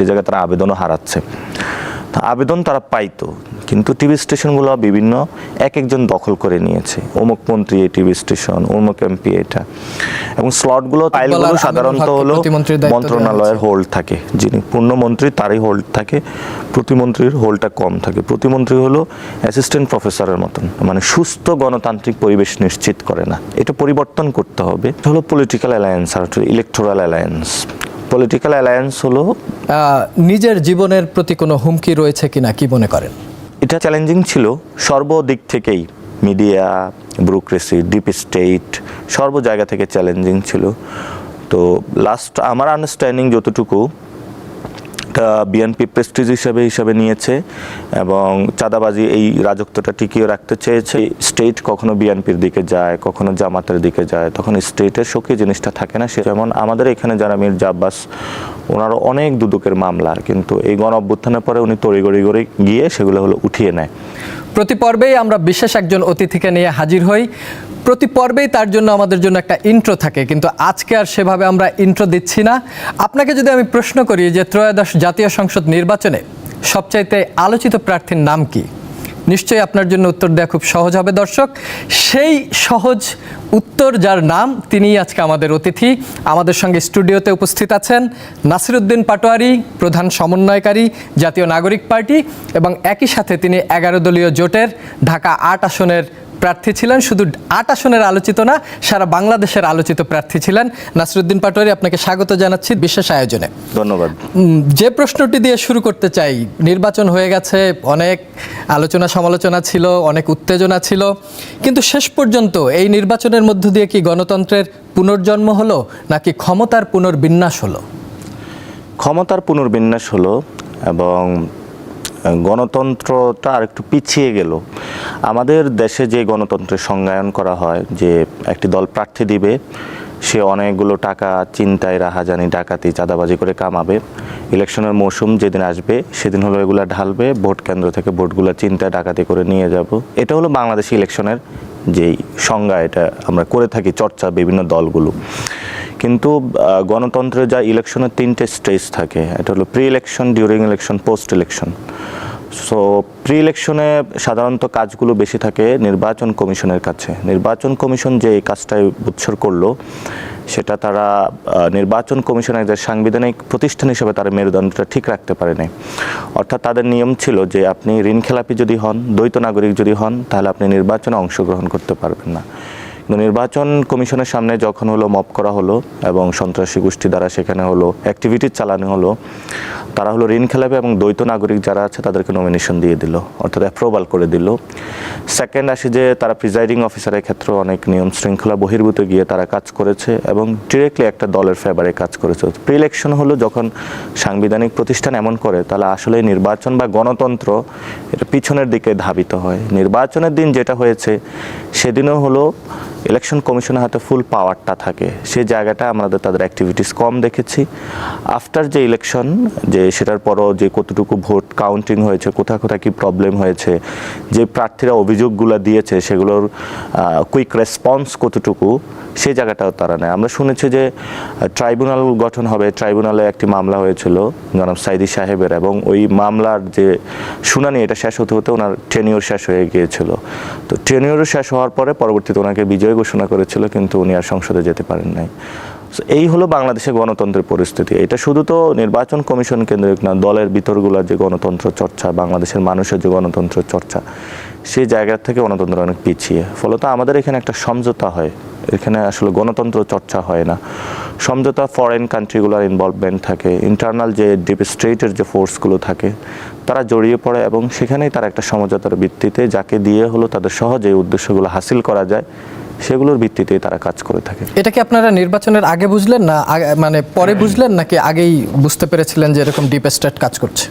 যে জায়গায় তারা আবেদনও হারাচ্ছে। আবেদন তারা পাইতো, কিন্তু টিভি স্টেশনগুলো বিভিন্ন একজন দখল করে নিয়েছে। অমুক মন্ত্রী এই টিভি স্টেশন, অমুক এমপি এটা, এবং স্লটগুলো ফাইলগুলো সাধারণত হলো মন্ত্রণালয়ের হোল্ড থাকে। যিনি পূর্ণমন্ত্রী তারই হোল্ড থাকে, প্রতিমন্ত্রীর হোল্ডটা কম থাকে। প্রতিমন্ত্রী হলো অ্যাসিস্ট্যান্ট প্রফেসরের মতন, মানে সুস্থ গণতান্ত্রিক পরিবেশ নিশ্চিত করে না। এটা পরিবর্তন করতে হবে। এটা হলো পলিটিক্যাল অ্যালায়েন্স আর ইলেকটোরাল অ্যালায়েন্স। পলিটিক্যাল অ্যালায়েন্স হলো নিজের জীবনের প্রতি কোনো হুমকি রয়েছে কিনা কি মনে করেন? এটা চ্যালেঞ্জিং ছিল সর্বদিক থেকেই, মিডিয়া, ব্যুরোক্রেসি, ডিপ স্টেট, সর্ব জায়গা থেকে চ্যালেঞ্জিং ছিল। তো লাস্ট আমার আন্ডারস্ট্যান্ডিং যতটুকু, এটা বিএনপি প্রেস্টিজ হিসাবে নিয়েছে এবং চাঁদাবাজি এই রাজত্বটা টিকিয়ে রাখতে চেয়েছে। স্টেট কখনো বিএনপির দিকে যায়, কখনো জামাতের দিকে যায়, তখন স্টেটের সক্রিয় জিনিসটা থাকে না। সে যেমন আমাদের এখানে যারা মির্জা আব্বাস, ওনারও অনেক দুদকের মামলা, কিন্তু এই গণ অভ্যুত্থানের পরে উনি তড়িগড়ি গিয়ে সেগুলো হলো উঠিয়ে নেয়। প্রতি পর্বেই আমরা বিশেষ একজন অতিথিকে নিয়ে হাজির হই। প্রতি পর্বেই তার জন্য আমাদের জন্য একটা ইন্ট্রো থাকে, কিন্তু আজকে আর সেভাবে আমরা ইন্ট্রো দিচ্ছি না। আপনাকে যদি আমি প্রশ্ন করি যে ত্রয়োদশ জাতীয় সংসদ নির্বাচনে সবচাইতে আলোচিত প্রার্থীর নাম কি, নিশ্চয়ই আপনার জন্য উত্তর দেওয়া খুব সহজ হবে দর্শক। সেই সহজ উত্তর যার নাম, তিনিই আজকে আমাদের অতিথি। আমাদের সঙ্গে স্টুডিওতে উপস্থিত আছেন নাসিরউদ্দিন পাটোয়ারি, প্রধান সমন্বয়কারী, জাতীয় নাগরিক পার্টি, এবং একই সাথে তিনি 11 দলীয় জোটের ঢাকা 8 আসনের প্রার্থী ছিলেন। শুধু 8 আসনের আলোচিত না, সারা বাংলাদেশের আলোচিত প্রার্থী ছিলেন। নাসিরউদ্দিন পাটোয়ারি, আপনাকে স্বাগত জানাচ্ছি বিশেষ আয়োজনে। ধন্যবাদ। যে প্রশ্নটি দিয়ে শুরু করতে চাই, নির্বাচন হয়ে গেছে, অনেক আলোচনা সমালোচনা ছিল, অনেক উত্তেজনা ছিল, কিন্তু শেষ পর্যন্ত এই নির্বাচনের মধ্য দিয়ে কি গণতন্ত্রের পুনর্জন্ম হলো নাকি ক্ষমতার পুনর্বিন্যাস হলো? ক্ষমতার পুনর্বিন্যাস হলো এবং গণতন্ত্রটা আর একটু পিছিয়ে গেল। আমাদের দেশে যে গণতন্ত্রের সংজ্ঞায়ন করা হয়, যে একটি দল প্রার্থী দিবে, সে অনেকগুলো টাকা চিন্তায়, রাহাজানি, ডাকাতি, চাঁদাবাজি করে কামাবে। ইলেকশনের মৌসুম যেদিন আসবে সেদিন হলো এগুলা ঢালবে, ভোট কেন্দ্র থেকে ভোটগুলো চিন্তায় ডাকাতি করে নিয়ে যাব। এটা হলো বাংলাদেশি ইলেকশনের যেই সংজ্ঞা, এটা আমরা করে থাকি চর্চা বিভিন্ন দলগুলো। কিন্তু গণতন্ত্রে যা ইলেকশনের 3টে স্টেজ থাকে, এটা হলো pre election, during election, post election. So pre ইলেকশনে সাধারণত কাজগুলো বেশি থাকে নির্বাচন কমিশনের কাছে। নির্বাচন কমিশন যে এই কাজটাই উৎসর্গ করলো, সেটা তারা নির্বাচন কমিশনের যে সাংবিধানিক প্রতিষ্ঠান হিসেবে তারা মেরুদণ্ডটা ঠিক রাখতে পারে নাই। অর্থাৎ তাদের নিয়ম ছিল যে আপনি ঋণখেলাপি যদি হন, দ্বৈত নাগরিক যদি হন, তাহলে আপনি নির্বাচনে অংশগ্রহণ করতে পারবেন না। নির্বাচন কমিশনের সামনে যখন হলো মব করা হলো এবং সন্ত্রাসী গোষ্ঠী দ্বারা সেখানে হলো অ্যাক্টিভিটি চালানো হলো, তারা হলো ঋণখেলাপি এবং দ্বৈত নাগরিক যারা আছে তাদেরকে নমিনেশন দিয়ে দিল, অর্থাৎ অ্যাপ্রুভাল করে দিল। সেকেন্ড আসে যে তারা প্রিজাইডিং অফিসারের ক্ষেত্রে অনেক নিয়ম শৃঙ্খলা বহির্ভূত গিয়ে তারা কাজ করেছে এবং ডিরেক্টলি একটা দলের ফেভারে কাজ করেছে। প্রি ইলেকশন হলো যখন সাংবিধানিক প্রতিষ্ঠান এমন করে, তাহলে আসলে নির্বাচন বা গণতন্ত্র এটা পিছনের দিকে ধাবিত হয়। নির্বাচনের দিন যেটা হয়েছে, সেদিনও হলো ইলেকশন কমিশনের হাতে ফুল পাওয়ারটা থাকে। সেই জায়গাটা আমাদের তাদের অ্যাক্টিভিটিস কম দেখেছি। আফটার যে ইলেকশন, যে সেটার পরও যে কতটুকু ভোট কাউন্টিং হয়েছে, কোথায় কোথায় কী প্রবলেম হয়েছে, যে প্রার্থীরা অভিযোগগুলো দিয়েছে সেগুলোর কুইক রেসপন্স কতটুকু, সেই জায়গাটাও তারা নেয়। আমরা শুনেছি যে ট্রাইব্যুনাল গঠন হবে, ট্রাইব্যুনালে একটি মামলা হয়েছিল জনাব সাইদি সাহেবের, এবং ওই মামলার যে শুনানি এটা শেষ হতে হতে ওনার টেনিওর শেষ হয়ে গিয়েছিল। তো টেনিওর শেষ হওয়ার পরে পরবর্তীতে ওনাকে বিজয় ঘোষণা করেছিল, কিন্তু উনি আর সংসদে যেতে পারেন নাই। এই হলো বাংলাদেশের গণতন্ত্রের পরিস্থিতি। এটা শুধু তো নির্বাচন কমিশন কেন্দ্রিক না, দলের ভিতরগুলোর যে গণতন্ত্র চর্চা, বাংলাদেশের মানুষের যে গণতন্ত্র চর্চা, সেই জায়গা থেকে গণতন্ত্র অনেক পিছিয়ে। ফলত আমাদের এখানে একটা সমঝোতা হয়, এখানে আসলে গণতন্ত্র চর্চা হয় না। সমঝোতা ফরেন কান্ট্রিগুলোর ইনভলভমেন্ট থাকে, ইন্টারনাল যে ডিপ স্টেটের যে ফোর্সগুলো থাকে তারা জড়িয়ে পড়ে, এবং সেখানেই তারা একটা সমঝোতার ভিত্তিতে যাকে দিয়ে হলো তাদের সহজে উদ্দেশ্যগুলো হাসিল করা যায়, সেগুলোর ভিত্তিতে তারা কাজ করে থাকে। এটা কি আপনারা নির্বাচনের আগে বুঝলেন না, মানে পরে বুঝলেন, নাকি আগেই বুঝতে পেরেছিলেন যে এরকম ডিপ স্টেট কাজ করছে?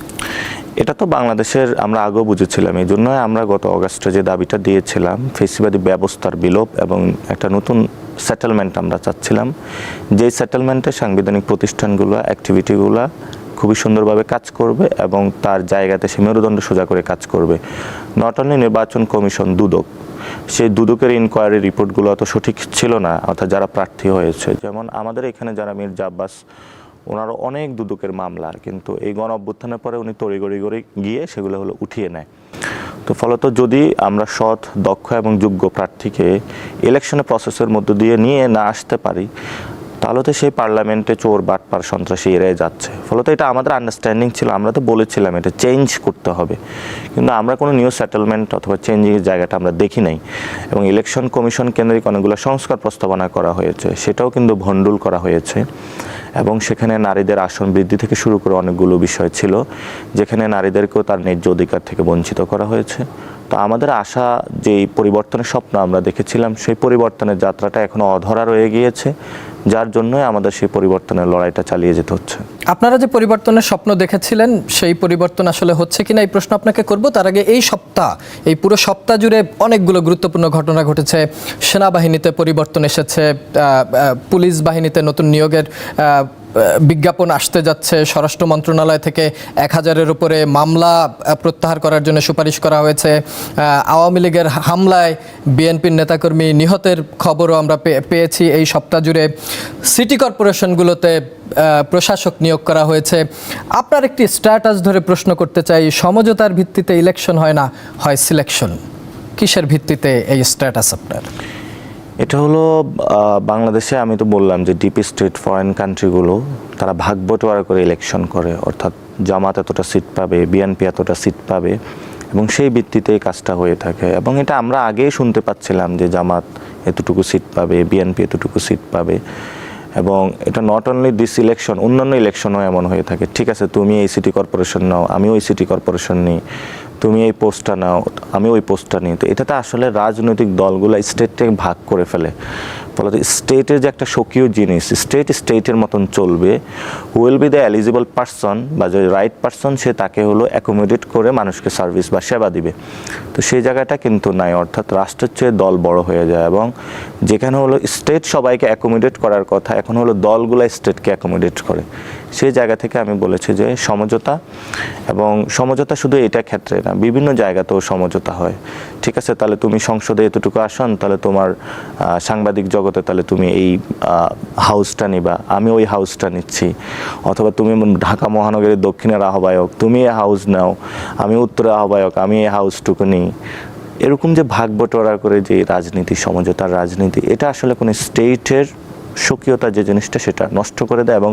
এটা তো বাংলাদেশের আমরা আগেও বুঝেছিলাম। এই জন্যই আমরা গত অগাস্টে যে দাবিটা দিয়েছিলাম, ফেসিবাদী ব্যবস্থার বিলোপ এবং একটা নতুন সেটেলমেন্ট আমরা চাচ্ছিলাম, যেই সেটেলমেন্টে সাংবিধানিক প্রতিষ্ঠানগুলো, অ্যাক্টিভিটিগুলো খুবই সুন্দরভাবে কাজ করবে এবং তার জায়গাতে সে মেরুদণ্ড সোজা করে কাজ করবে। নট অনলি নির্বাচন কমিশন, দুদক, সেই দুদকের ইনকোয়ারি রিপোর্টগুলো অত সঠিক ছিল না, অর্থাৎ যারা প্রার্থী হয়েছে। যেমন আমাদের এখানে যারা মির্জা আব্বাস, ওনার অনেক দুদকের মামলা, কিন্তু এই গণ অভ্যুত্থানের পরে উনি তড়িঘড়ি করে গিয়ে সেগুলো হলো উঠিয়ে নেয়। তো ফলত যদি আমরা সৎ, দক্ষ এবং যোগ্য প্রার্থীকে ইলেকশনের প্রসেসের মধ্য দিয়ে নিয়ে না আসতে পারি, তাহলে তো সেই পার্লামেন্টে চোর, বাটপার, সন্ত্রাসী এড়িয়ে যাচ্ছে। ফলত এটা আমাদের আন্ডারস্ট্যান্ডিং ছিল, আমরা তো বলেছিলাম এটা চেঞ্জ করতে হবে, কিন্তু আমরা কোনো নিউ সেটেলমেন্ট অথবা চেঞ্জিংয়ের জায়গাটা আমরা দেখি নাই। এবং ইলেকশন কমিশন কেন্দ্রিক অনেকগুলো সংস্কার প্রস্তাবনা করা হয়েছে, সেটাও কিন্তু ভণ্ডুল করা হয়েছে। এবং সেখানে নারীদের আসন বৃদ্ধি থেকে শুরু করে অনেকগুলো বিষয় ছিল, যেখানে নারীদেরকেও তার ন্যায্য অধিকার থেকে বঞ্চিত করা হয়েছে। তো আমাদের আশা, যেই পরিবর্তনের স্বপ্ন আমরা দেখেছিলাম, সেই পরিবর্তনের যাত্রাটা এখনো অধরা রয়ে গিয়েছে, যার জন্যই আমাদের সেই পরিবর্তনের লড়াইটা চালিয়ে যেতে হচ্ছে। আপনারা যে পরিবর্তনের স্বপ্ন দেখেছিলেন, সেই পরিবর্তন আসলে হচ্ছে কিনা এই প্রশ্ন আপনাকে করব। তার আগে এই পুরো সপ্তাহ জুড়ে অনেকগুলো গুরুত্বপূর্ণ ঘটনা ঘটেছে। সেনাবাহিনীতে পরিবর্তন এসেছে, পুলিশ বাহিনীতে নতুন নিয়োগের বিজ্ঞাপন আসতে যাচ্ছে, স্বরাষ্ট্র মন্ত্রণালয় থেকে 1000-এর উপরে মামলা প্রত্যাহার করার জন্য সুপারিশ করা হয়েছে। আওয়ামী লীগের হামলায় বিএনপির নেতাকর্মী নিহতের খবরও আমরা পেয়েছি এই সপ্তাহ জুড়ে। সিটি কর্পোরেশনগুলোতে প্রশাসক নিয়োগ করা হয়েছে। আপনার একটি স্ট্যাটাস ধরে প্রশ্ন করতে চাই, সমঝোতার ভিত্তিতে ইলেকশন হয় না, হয় সিলেকশন, কিসের ভিত্তিতে এই স্ট্যাটাস আপনার? এটা হলো বাংলাদেশে, আমি তো বললাম যে ডিপ স্টেট ফরেন কান্ট্রিগুলো তারা ভাগ বটোয়ারা করে ইলেকশন করে, অর্থাৎ জামাত এতটা সিট পাবে, বিএনপি এতটা সিট পাবে, এবং সেই ভিত্তিতে এই কাজটা হয়ে থাকে। এবং এটা আমরা আগেই শুনতে পাচ্ছিলাম যে জামাত এতটুকু সিট পাবে, বিএনপি এতটুকু সিট পাবে। এবং এটা নট অনলি দিস ইলেকশন, অন্যান্য ইলেকশনও এমন হয়ে থাকে। ঠিক আছে, তুমি এই সিটি কর্পোরেশন নাও, আমি ওই সিটি কর্পোরেশন নিই, তুমি এই পোস্টটা নাও, আমি ওই পোস্টটা নিই। তো এটাতে আসলে রাজনৈতিক দলগুলো স্টেটটাকে ভাগ করে ফেলে। ফলে স্টেটের যে একটা স্বকীয় জিনিস, স্টেটের মতন চলবে, will be the eligible person বা যে রাইট পারসন, সে তাকে হলো অ্যাকোমোডেট করে মানুষকে সার্ভিস বা সেবা দিবে। তো সেই জায়গাটা কিন্তু নাই, অর্থাৎ রাষ্ট্রের চেয়ে দল বড় হয়ে যায়। এবং যেখানে হলো স্টেট সবাইকে অ্যাকোমোডেট করার কথা, এখন হলো দলগুলো স্টেটকে অ্যাকোমোডেট করে। সেই জায়গা থেকে আমি বলেছি যে সমঝোতা, এবং সমঝোতা শুধু এটা ক্ষেত্রে না, বিভিন্ন জায়গাতেও সমঝোতা হয়। ঠিক আছে, তাহলে তুমি সংসদে এতটুকু আসন, তাহলে তোমার সাংবাদিক জগতে তাহলে তুমি এই হাউসটা নিবা, আমি ওই হাউসটা নিচ্ছি। অথবা তুমি ঢাকা মহানগরীর দক্ষিণের আহ্বায়ক, তুমি এই হাউস নাও, আমি উত্তরের আহ্বায়ক, আমি এই হাউসটুকু নিই। এরকম যে ভাগ বটোয়ারা করে যে রাজনীতি, সমঝোতার রাজনীতি, এটা আসলে কোনো স্টেটের স্বকীয়তা যে জিনিসটা, সেটা নষ্ট করে দেয়, এবং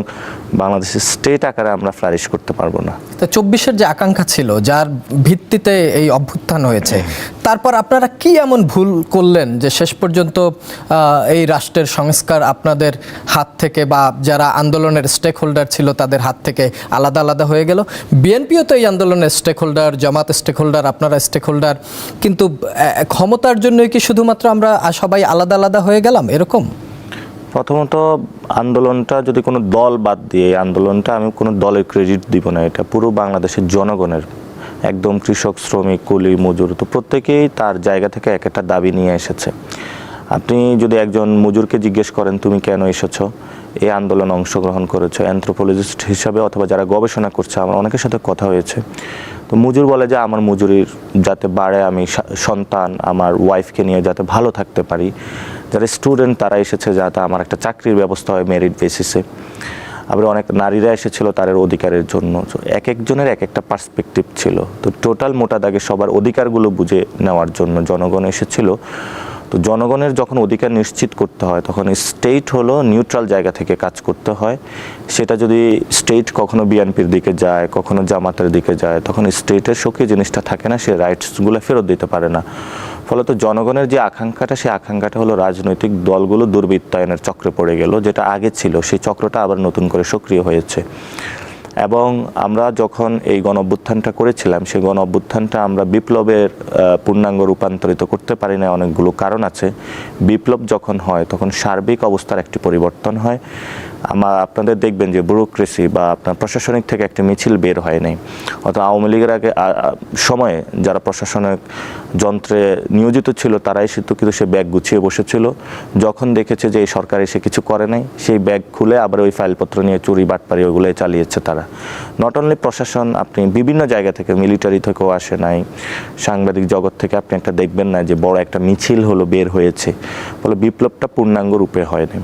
বাংলাদেশের স্টেট আকারে আমরা ফ্লারিশ করতে পারবো না। তো 24-এর যে আকাঙ্ক্ষা ছিল, যার ভিত্তিতে এই অভ্যুত্থান হয়েছে, তারপর আপনারা কি এমন ভুল করলেন যে শেষ পর্যন্ত এই রাষ্ট্রের সংস্কার আপনাদের হাত থেকে, বা যারা আন্দোলনের স্টেক হোল্ডার ছিল তাদের হাত থেকে আলাদা আলাদা হয়ে গেল? বিএনপিও তো এই আন্দোলনের স্টেক হোল্ডার, জামাত স্টেক হোল্ডার, আপনারা স্টেক হোল্ডার, কিন্তু ক্ষমতার জন্যই কি শুধুমাত্র আমরা সবাই আলাদা আলাদা হয়ে গেলাম এরকম? প্রথমত, আন্দোলনটা যদি কোনো দল বাদ দিয়ে, এই আন্দোলনটা আমি কোনো দলের ক্রেডিট দিব না, এটা পুরো বাংলাদেশের জনগণের, একদম কৃষক, শ্রমিক, কুলি, মজুর, তো প্রত্যেকেই তার জায়গা থেকে এক একটা দাবি নিয়ে এসেছে। আপনি যদি একজন মজুরকে জিজ্ঞেস করেন তুমি কেন এসেছো, এই আন্দোলনে অংশগ্রহণ করেছো, অ্যানথ্রোপোলজিস্ট হিসাবে অথবা যারা গবেষণা করছে, আমার অনেকের সাথে কথা হয়েছে, তো মজুর বলে যে আমার মজুরির যাতে বাড়ে, আমি সন্তান, আমার ওয়াইফকে নিয়ে যাতে ভালো থাকতে পারি। যারা স্টুডেন্ট তারা এসেছে যাতে আমার একটা চাকরির ব্যবস্থা হয় মেরিট বেসিসে। আবার অনেক নারীরা এসেছিল তাদের অধিকারের জন্য। এক একজনের এক একটা পার্সপেক্টিভ ছিল। তো টোটাল মোটা দাগে সবার অধিকারগুলো বুঝে নেওয়ার জন্য জনগণ এসেছিল। তো জনগণের যখন অধিকার নিশ্চিত করতে হয়, তখন স্টেট হলো নিউট্রাল জায়গা থেকে কাজ করতে হয়। সেটা যদি স্টেট কখনো বিএনপির দিকে যায়, কখনো জামাতের দিকে যায়, তখন স্টেটের স্বকীয় জিনিসটা থাকে না, সে রাইটসগুলো ফেরত দিতে পারে না। ফলত জনগণের যে আকাঙ্ক্ষাটা, সেই আকাঙ্ক্ষাটা হলো রাজনৈতিক দলগুলো দুর্বৃত্তায়নের চক্রে পড়ে গেল, যেটা আগে ছিল সেই চক্রটা আবার নতুন করে সক্রিয় হয়েছে। এবং আমরা যখন এই গণঅভ্যুত্থানটা করেছিলাম, সেই গণঅভ্যুত্থানটা আমরা বিপ্লবের পূর্ণাঙ্গ রূপান্তরিত করতে পারি না, অনেকগুলো কারণ আছে। বিপ্লব যখন হয় তখন সার্বিক অবস্থার একটি পরিবর্তন হয়। আপনাদের দেখবেন যে ব্যুরোক্রেসি বা আপনার প্রশাসনিক থেকে একটি মিছিল বের হয় নাই। অথবা আওয়ামী লীগের আগে সময়ে যারা প্রশাসনিক যন্ত্রে নিয়োজিত ছিল তারাই কিন্তু সে ব্যাগ গুছিয়ে বসেছিল। যখন দেখেছে যে এই সরকার এসে কিছু করে নাই, সেই ব্যাগ খুলে আবার ওই ফাইলপত্র নিয়ে চুরি বাটপারি ওগুলোই চালিয়েছে তারা। নট অনলি প্রশাসন, আপনি বিভিন্ন জায়গা থেকে, মিলিটারি থেকেও আসে নাই, সাংবাদিক জগৎ থেকে আপনি একটা দেখবেন না যে বড় একটা মিছিল হলো বের হয়েছে। ফলে বিপ্লবটা পূর্ণাঙ্গ রূপে হয়নি।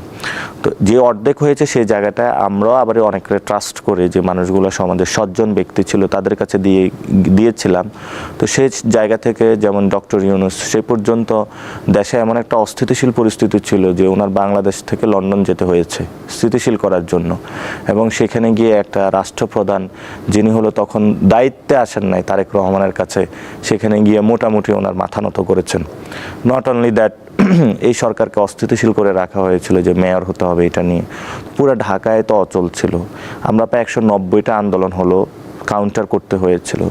তো যে অর্ধেক হয়েছে সেই জায়গাটায় আমরাও আবার অনেকটা ট্রাস্ট করে যে মানুষগুলো সমাজের সজ্জন ব্যক্তি ছিল তাদের কাছে দিয়েছিলাম। তো সেই জায়গা থেকে যেমন ডক্টর ইউনূস সে পর্যন্ত দেশে এমন একটা অস্থিতিশীল পরিস্থিতি ছিল যে ওনার বাংলাদেশ থেকে লন্ডন যেতে হয়েছে স্থিতিশীল করার জন্য, এবং সেখানে গিয়ে একটা রাষ্ট্রপ্রধান যিনি হলো তখন দায়িত্বে আসেন নাই তারেক রহমানের কাছে, সেখানে গিয়ে মোটামুটি ওনার মাথা নত করেছেন। নট অনলি দ্যাট, এই সরকারকে অস্থিতিশীল করে রাখা হয়েছিল যে মেয়র হতে হবে এটা নিয়ে। পুরো ঢাকায় তো অচল ছিল। আমরা প্রায় 190টা আন্দোলন হলো, কাউন্টার করতে হয়েছিল,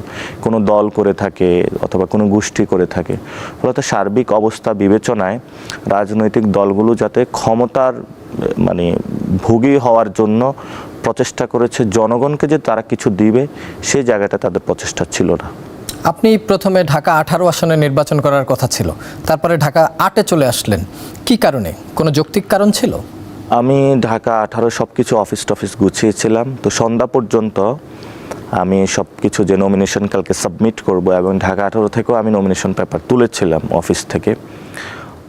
কোনো দল করে থাকে অথবা কোনো গোষ্ঠী করে থাকে। ফলত সার্বিক অবস্থা বিবেচনায় রাজনৈতিক দলগুলো যাতে ক্ষমতার মানে ভোগী হওয়ার জন্য প্রচেষ্টা করেছে, জনগণকে যে তারা কিছু দিবে সেই জায়গাটা তাদের প্রচেষ্টা ছিল না। আপনি প্রথমে ঢাকা 18 আসনে নির্বাচন করার কথা ছিল, তারপরে ঢাকা 8-এ চলে আসলেন, কি কারণে? কোনো যৌক্তিক কারণ ছিল? আমি ঢাকা 18 সব কিছু অফিস টফিস গুছিয়েছিলাম, তো সন্ধ্যা পর্যন্ত আমি সব কিছু যে নমিনেশন কালকে সাবমিট করব, এবং ঢাকা 18 থেকেও আমি নমিনেশন পেপার তুলেছিলাম অফিস থেকে।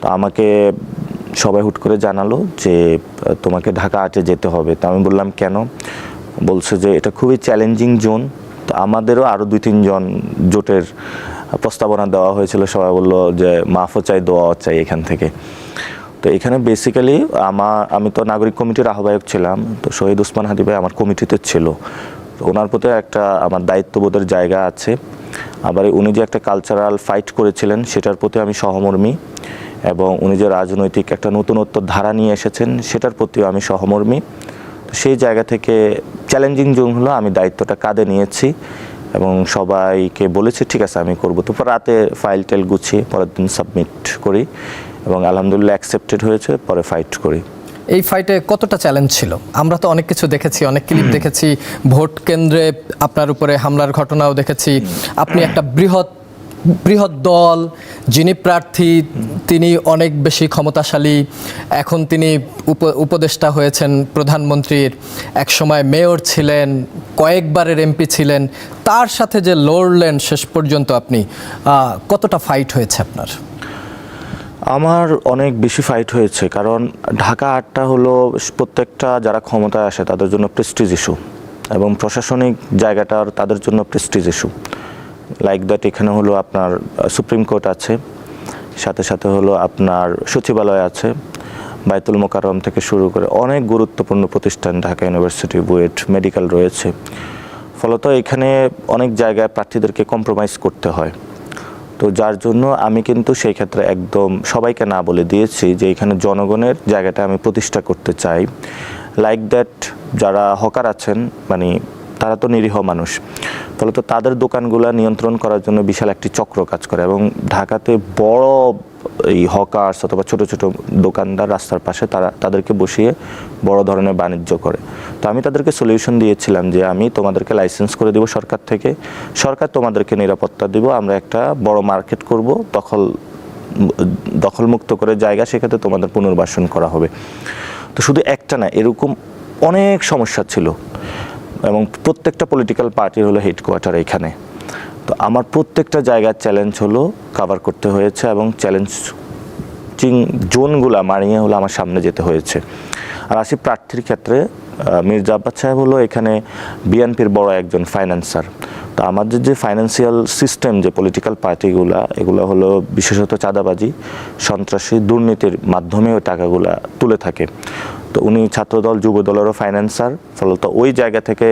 তো আমাকে সবাই হুট করে জানালো যে তোমাকে ঢাকা 8-এ যেতে হবে। তো আমি বললাম কেন? বলছে যে এটা খুবই চ্যালেঞ্জিং জোন। তো আমাদেরও আরও 2-3 জন জোটের প্রস্তাবনা দেওয়া হয়েছিল, সবাই বললো যে মাফও চাই দোয়াও চাই এখান থেকে। তো এখানে বেসিক্যালি আমি তো নাগরিক কমিটির আহ্বায়ক ছিলাম, তো শহীদ ওসমান হাদী ভাই আমার কমিটিতে ছিল। ওনার প্রতি একটা আমার দায়িত্ববোধের জায়গা আছে। আবার উনি যে একটা কালচারাল ফাইট করেছিলেন সেটার প্রতি আমি সহমর্মী, এবং উনি যে রাজনৈতিক একটা নতুনত্ব ধারা নিয়ে এসেছেন সেটার প্রতিও আমি সহমর্মী। সেই জায়গা থেকে চ্যালেঞ্জিং জোন হলো, আমি দায়িত্বটা কাঁধে নিয়েছি এবং সবাইকে বলেছি ঠিক আছে আমি করব। তো রাতে ফাইল টাইল গুছিয়ে পরের দিন সাবমিট করি এবং আলহামদুলিল্লাহ অ্যাকসেপ্টেড হয়েছে, পরে ফাইট করি। এই ফাইটে কতটা চ্যালেঞ্জ ছিল? আমরা তো অনেক কিছু দেখেছি, অনেক ক্লিপ দেখেছি, ভোট কেন্দ্রে আপনার উপরে হামলার ঘটনাও দেখেছি। আপনি একটা বৃহৎ দল, যিনি প্রার্থী তিনি অনেক বেশি ক্ষমতাশালী, এখন তিনি উপদেষ্টা হয়েছেন প্রধানমন্ত্রীর, একসময় মেয়র ছিলেন, কয়েকবারের এমপি ছিলেন, তার সাথে যে লড়লেন শেষ পর্যন্ত আপনি, কতটা ফাইট হয়েছে আপনার? আমার অনেক বেশি ফাইট হয়েছে, কারণ ঢাকা 8টা হলো প্রত্যেকটা যারা ক্ষমতায় আসে তাদের জন্য প্রেস্টিজ ইস্যু, এবং প্রশাসনিক জায়গাটার তাদের জন্য প্রেস্টিজ ইস্যু। লাইক দ্যাট এখানে হলো আপনার সুপ্রিম কোর্ট আছে, সাথে সাথে হলো আপনার সচিবালয় আছে, বায়তুল মোকাররম থেকে শুরু করে অনেক গুরুত্বপূর্ণ প্রতিষ্ঠান, ঢাকা ইউনিভার্সিটি, বুয়েট, মেডিকেল রয়েছে। ফলত এখানে অনেক জায়গায় প্রার্থীদেরকে কম্প্রোমাইজ করতে হয়। তো যার জন্য আমি কিন্তু সেই ক্ষেত্রে একদম সবাইকে না বলে দিয়েছি যে এখানে জনগণের জায়গাটা আমি প্রতিষ্ঠা করতে চাই। লাইক দ্যাট যারা হকার আছেন, মানে তারা তো নিরীহ মানুষ, ফলত তাদের দোকানগুলো নিয়ন্ত্রণ করার জন্য বিশাল একটি চক্র কাজ করে, এবং ঢাকাতে বড় এই হকার্স অথবা ছোট ছোট দোকানদার রাস্তার পাশে তাদেরকে বসিয়ে বড় ধরনের বাণিজ্য করে। তো আমি তাদেরকে সলিউশন দিয়েছিলাম যে আমি তোমাদেরকে লাইসেন্স করে দিব সরকার থেকে, সরকার তোমাদেরকে নিরাপত্তা দিব, আমরা একটা বড় মার্কেট করব, দখলমুক্ত করে জায়গা, সেক্ষেত্রে তোমাদের পুনর্বাসন করা হবে। তো শুধু একটা না, এরকম অনেক সমস্যা ছিল, এবং প্রত্যেকটা পলিটিক্যাল পার্টির হলো হেডকোয়ার্টার এখানে। তো আমার প্রত্যেকটা জায়গার চ্যালেঞ্জ হলো কাভার করতে হয়েছে, এবং চ্যালেঞ্জিং জোনগুলো মারিয়ে হলো আমার সামনে যেতে হয়েছে। আর আসি প্রার্থীর ক্ষেত্রে, মির্জা আব্বাস সাহেব হলো এখানে বিএনপির বড় একজন ফাইন্যান্সার। তো আমাদের যে ফাইন্যান্সিয়াল সিস্টেম, যে পলিটিক্যাল পার্টিগুলো, এগুলো হলো বিশেষত চাঁদাবাজি, সন্ত্রাসী, দুর্নীতির মাধ্যমে ওই টাকাগুলো তুলে থাকে। তো উনি ছাত্রদল, যুবদলেরও ফাইন্যান্সার, ফলত ওই জায়গা থেকে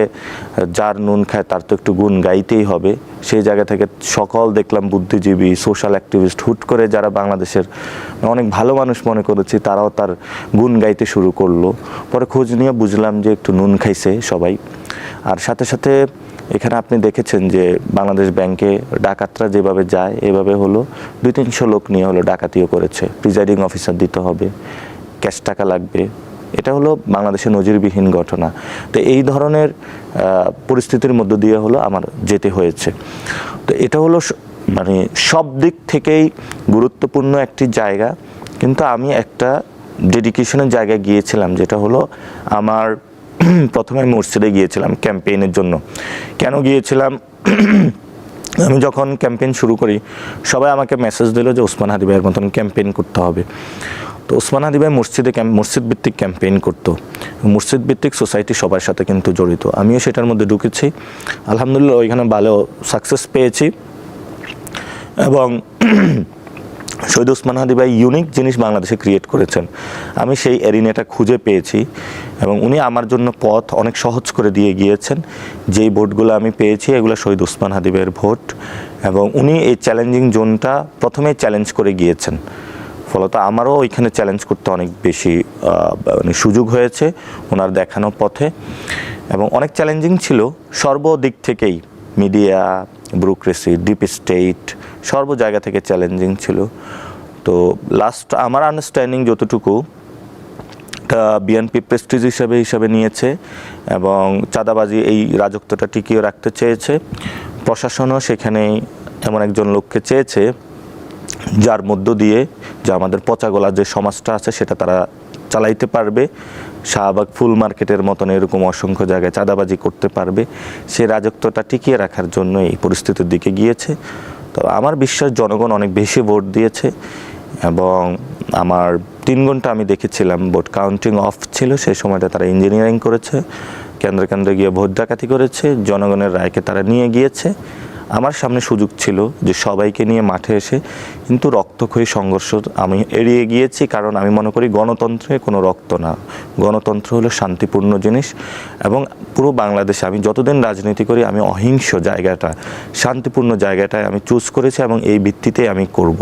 যার নুন খায় তার তো একটু গুণ গাইতেই হবে। সেই জায়গা থেকে সকল দেখলাম বুদ্ধিজীবী, সোশ্যাল অ্যাক্টিভিস্ট, হুট করে যারা বাংলাদেশের অনেক ভালো মানুষ মনে করেছি, তারাও তার গুণ গাইতে শুরু করলো। পরে খোঁজ নিয়ে বুঝলাম যে একটু নুন খাইছে সবাই। আর সাথে সাথে এখানে আপনি দেখেছেন যে বাংলাদেশ ব্যাংকে ডাকাতরা যেভাবে যায়, এভাবে হলো 200-300 লোক নিয়ে হলো ডাকাতিও করেছে। প্রিজাইডিং অফিসার দিতে হবে, ক্যাশ টাকা লাগবে, এটা হলো বাংলাদেশের নজিরবিহীন ঘটনা। তো এই ধরনের পরিস্থিতির মধ্য দিয়ে হলো আমার যেতে হয়েছে। তো এটা হলো মানে সব দিক থেকেই গুরুত্বপূর্ণ একটি জায়গা, কিন্তু আমি একটা ডেডিকেশনের জায়গায় গিয়েছিলাম, যেটা হলো আমার প্রথমে মসজিদে গিয়েছিলাম ক্যাম্পেইনের জন্য। কেন গিয়েছিলাম? আমি যখন ক্যাম্পেইন শুরু করি, সবাই আমাকে মেসেজ দিল যে ওসমান হাদী ভাইয়ের মতন ক্যাম্পেইন করতে হবে। তো তো ওসমান হাদি ভাই মসজিদ ভিত্তিক ক্যাম্পেইন করতো, মসজিদ ভিত্তিক সোসাইটি সবার সাথে কিন্তু জড়িত। আমিও সেটার মধ্যে ঢুকেছি, আলহামদুলিল্লাহ ওইখানে ভালো সাকসেস পেয়েছি। এবং শহীদ ওসমান হাদি ভাই ইউনিক জিনিস বাংলাদেশে ক্রিয়েট করেছেন, আমি সেই এরিনাটা খুঁজে পেয়েছি এবং উনি আমার জন্য পথ অনেক সহজ করে দিয়ে গিয়েছেন। যেই ভোটগুলো আমি পেয়েছি এগুলো শহীদ ওসমান হাদি ভাইয়ের ভোট, এবং উনি এই চ্যালেঞ্জিং জোনটা প্রথমেই চ্যালেঞ্জ করে গিয়েছেন, ফলত আমারও ওইখানে চ্যালেঞ্জ করতে অনেক বেশি মানে সুযোগ হয়েছে ওনার দেখানো পথে। এবং অনেক চ্যালেঞ্জিং ছিল সর্বদিক থেকেই, মিডিয়া, ব্যুরোক্রেসি, ডিপ স্টেট, সর্ব জায়গা থেকে চ্যালেঞ্জিং ছিল। তো লাস্ট আমার আন্ডারস্ট্যান্ডিং যতটুকু, বিএনপি প্রেস্টিজ হিসাবে নিয়েছে এবং চাঁদাবাজি এই রাজত্বটা টিকিয়ে রাখতে চেয়েছে। প্রশাসনও সেখানে এমন একজন লোককে চেয়েছে যার মধ্য দিয়ে যে আমাদের পচাগোলা যে সমাজটা আছে সেটা তারা চালাইতে পারবে, শাহবাগ ফুল মার্কেটের মতন এরকম অসংখ্য জায়গায় চাঁদাবাজি করতে পারবে। সেই রাজত্বটা টিকিয়ে রাখার জন্য এই পরিস্থিতির দিকে গিয়েছে। তো আমার বিশ্বাস জনগণ অনেক বেশি ভোট দিয়েছে এবং আমার 3 ঘন্টা আমি দেখেছিলাম ভোট কাউন্টিং অফ ছিল, সেই সময়টা তারা ইঞ্জিনিয়ারিং করেছে, কেন্দ্রে কেন্দ্রে গিয়ে ভোট ডাকাতি করেছে, জনগণের রায়কে তারা নিয়ে গিয়েছে। আমার সামনে সুযোগ ছিল যে সবাইকে নিয়ে মাঠে এসে কিন্তু রক্তক্ষয়ী সংঘর্ষ আমি এড়িয়ে গিয়েছি, কারণ আমি মনে করি গণতন্ত্রে কোনো রক্ত না, গণতন্ত্র হলো শান্তিপূর্ণ জিনিস। এবং পুরো বাংলাদেশে আমি যতদিন রাজনীতি করি আমি অহিংস জায়গাটা, শান্তিপূর্ণ জায়গাটায় আমি চুজ করেছি এবং এই ভিত্তিতে আমি করব।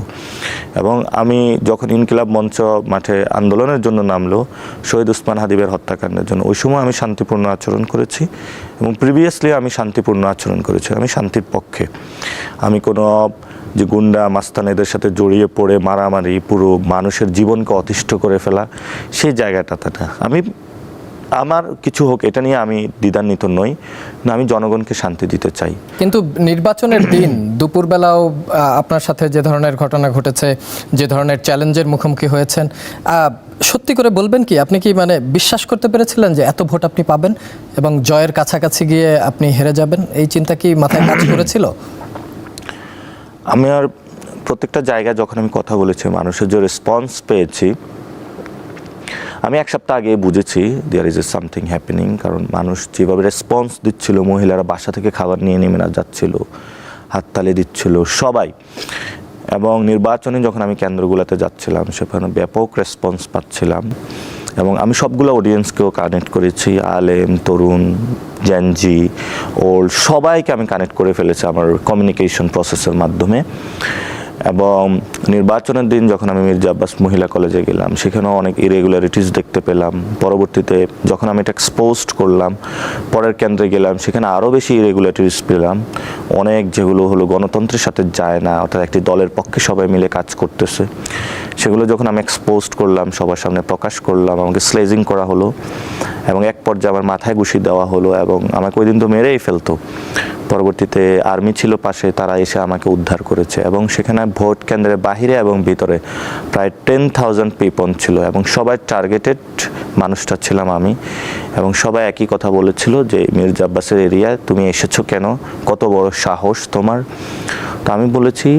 এবং আমি যখন ইনকিলাব মঞ্চ মাঠে আন্দোলনের জন্য নামলো শহীদ ওসমান হাদি ভাইয়ের হত্যাকাণ্ডের জন্য, ওই সময় আমি শান্তিপূর্ণ আচরণ করেছি এবং প্রিভিয়াসলি আমি শান্তিপূর্ণ আচরণ করেছি। আমি শান্তির পক্ষে, আমি কোনো যে গুন্ডা মাস্তান এদের সাথে জড়িয়ে পড়ে মারামারি, পুরো মানুষের জীবনকে অতিষ্ঠ করে ফেলা, সেই জায়গাটাতে না। আমি আমার কিছু হোক এটা নিয়ে আমি দ্বিধান্বিত নই, না, আমি জনগণকে শান্তি দিতে চাই। কিন্তু নির্বাচনের দিন দুপুরবেলাও আপনার সাথে যে ধরনের ঘটনা ঘটেছে, যে ধরনের চ্যালেঞ্জের মুখোমুখি হয়েছেন, সত্যি করে বলবেন কি আপনি কি মানে বিশ্বাস করতে পেরেছিলেন যে এত ভোট আপনি পাবেন এবং জয়ের কাছাকাছি গিয়ে আপনি হেরে যাবেন? এই চিন্তা কি মাথায় কাজ করেছিল? আমি আর প্রত্যেকটা জায়গায় যখন আমি কথা বলেছি, মানুষের যে রেসপন্স পেয়েছি, আমি 1 সপ্তাহ আগে বুঝেছি there is a something happening. কারণ মানুষ যেভাবে রেসপন্স দিচ্ছিল, মহিলারা বাসা থেকে খাবার নিয়ে নেমে না যাচ্ছিল, হাততালি দিচ্ছিল সবাই। এবং নির্বাচনে যখন আমি কেন্দ্রগুলোতে যাচ্ছিলাম সেখানে ব্যাপক রেসপন্স পাচ্ছিলাম এবং আমি সবগুলো অডিয়েন্সকেও কানেক্ট করেছি, আলেম, তরুণ, জেনজি, ওল্ড, সবাইকে আমি কানেক্ট করে ফেলেছি আমার কমিউনিকেশন প্রসেসের মাধ্যমে। এবং নির্বাচনের দিন যখন আমি মির্জা আব্বাস মহিলা কলেজে গেলাম, সেখানেও অনেক ইরেগুলারিটিস দেখতে পেলাম। পরবর্তীতে যখন আমি এটা এক্সপোজড করলাম, পরের কেন্দ্রে গেলাম, সেখানে আরও বেশি ইরেগুলারিটিস পেলাম, অনেক যেগুলো হলো গণতন্ত্রের সাথে যায় না, অর্থাৎ একটি দলের পক্ষে সবাই মিলে কাজ করতেছে। সেগুলো যখন আমি এক্সপোজড করলাম, সবার সামনে প্রকাশ করলাম, আমাকে স্লেজিং করা হলো এবং এক পর্যায়ে আমার মাথায় ঘুষি দেওয়া হলো এবং আমাকে ওই দিন তো মেরেই ফেলতো। পরবর্তীতে আর্মি ছিল পাশে, তারা এসে আমাকে উদ্ধার করেছে এবং সেখানে ভোট কেন্দ্রের বাহিরে এবং ভিতরে প্রায় 10,000 পিপল ছিল এবং সবাই টার্গেটেড মানুষটা ছিলাম আমি। এবং সবাই একই কথা বলেছিল যে মির্জা আব্বাসের এরিয়ায় তুমি এসেছো কেন, কত বড় সাহস তোমার। তো আমি বলেছি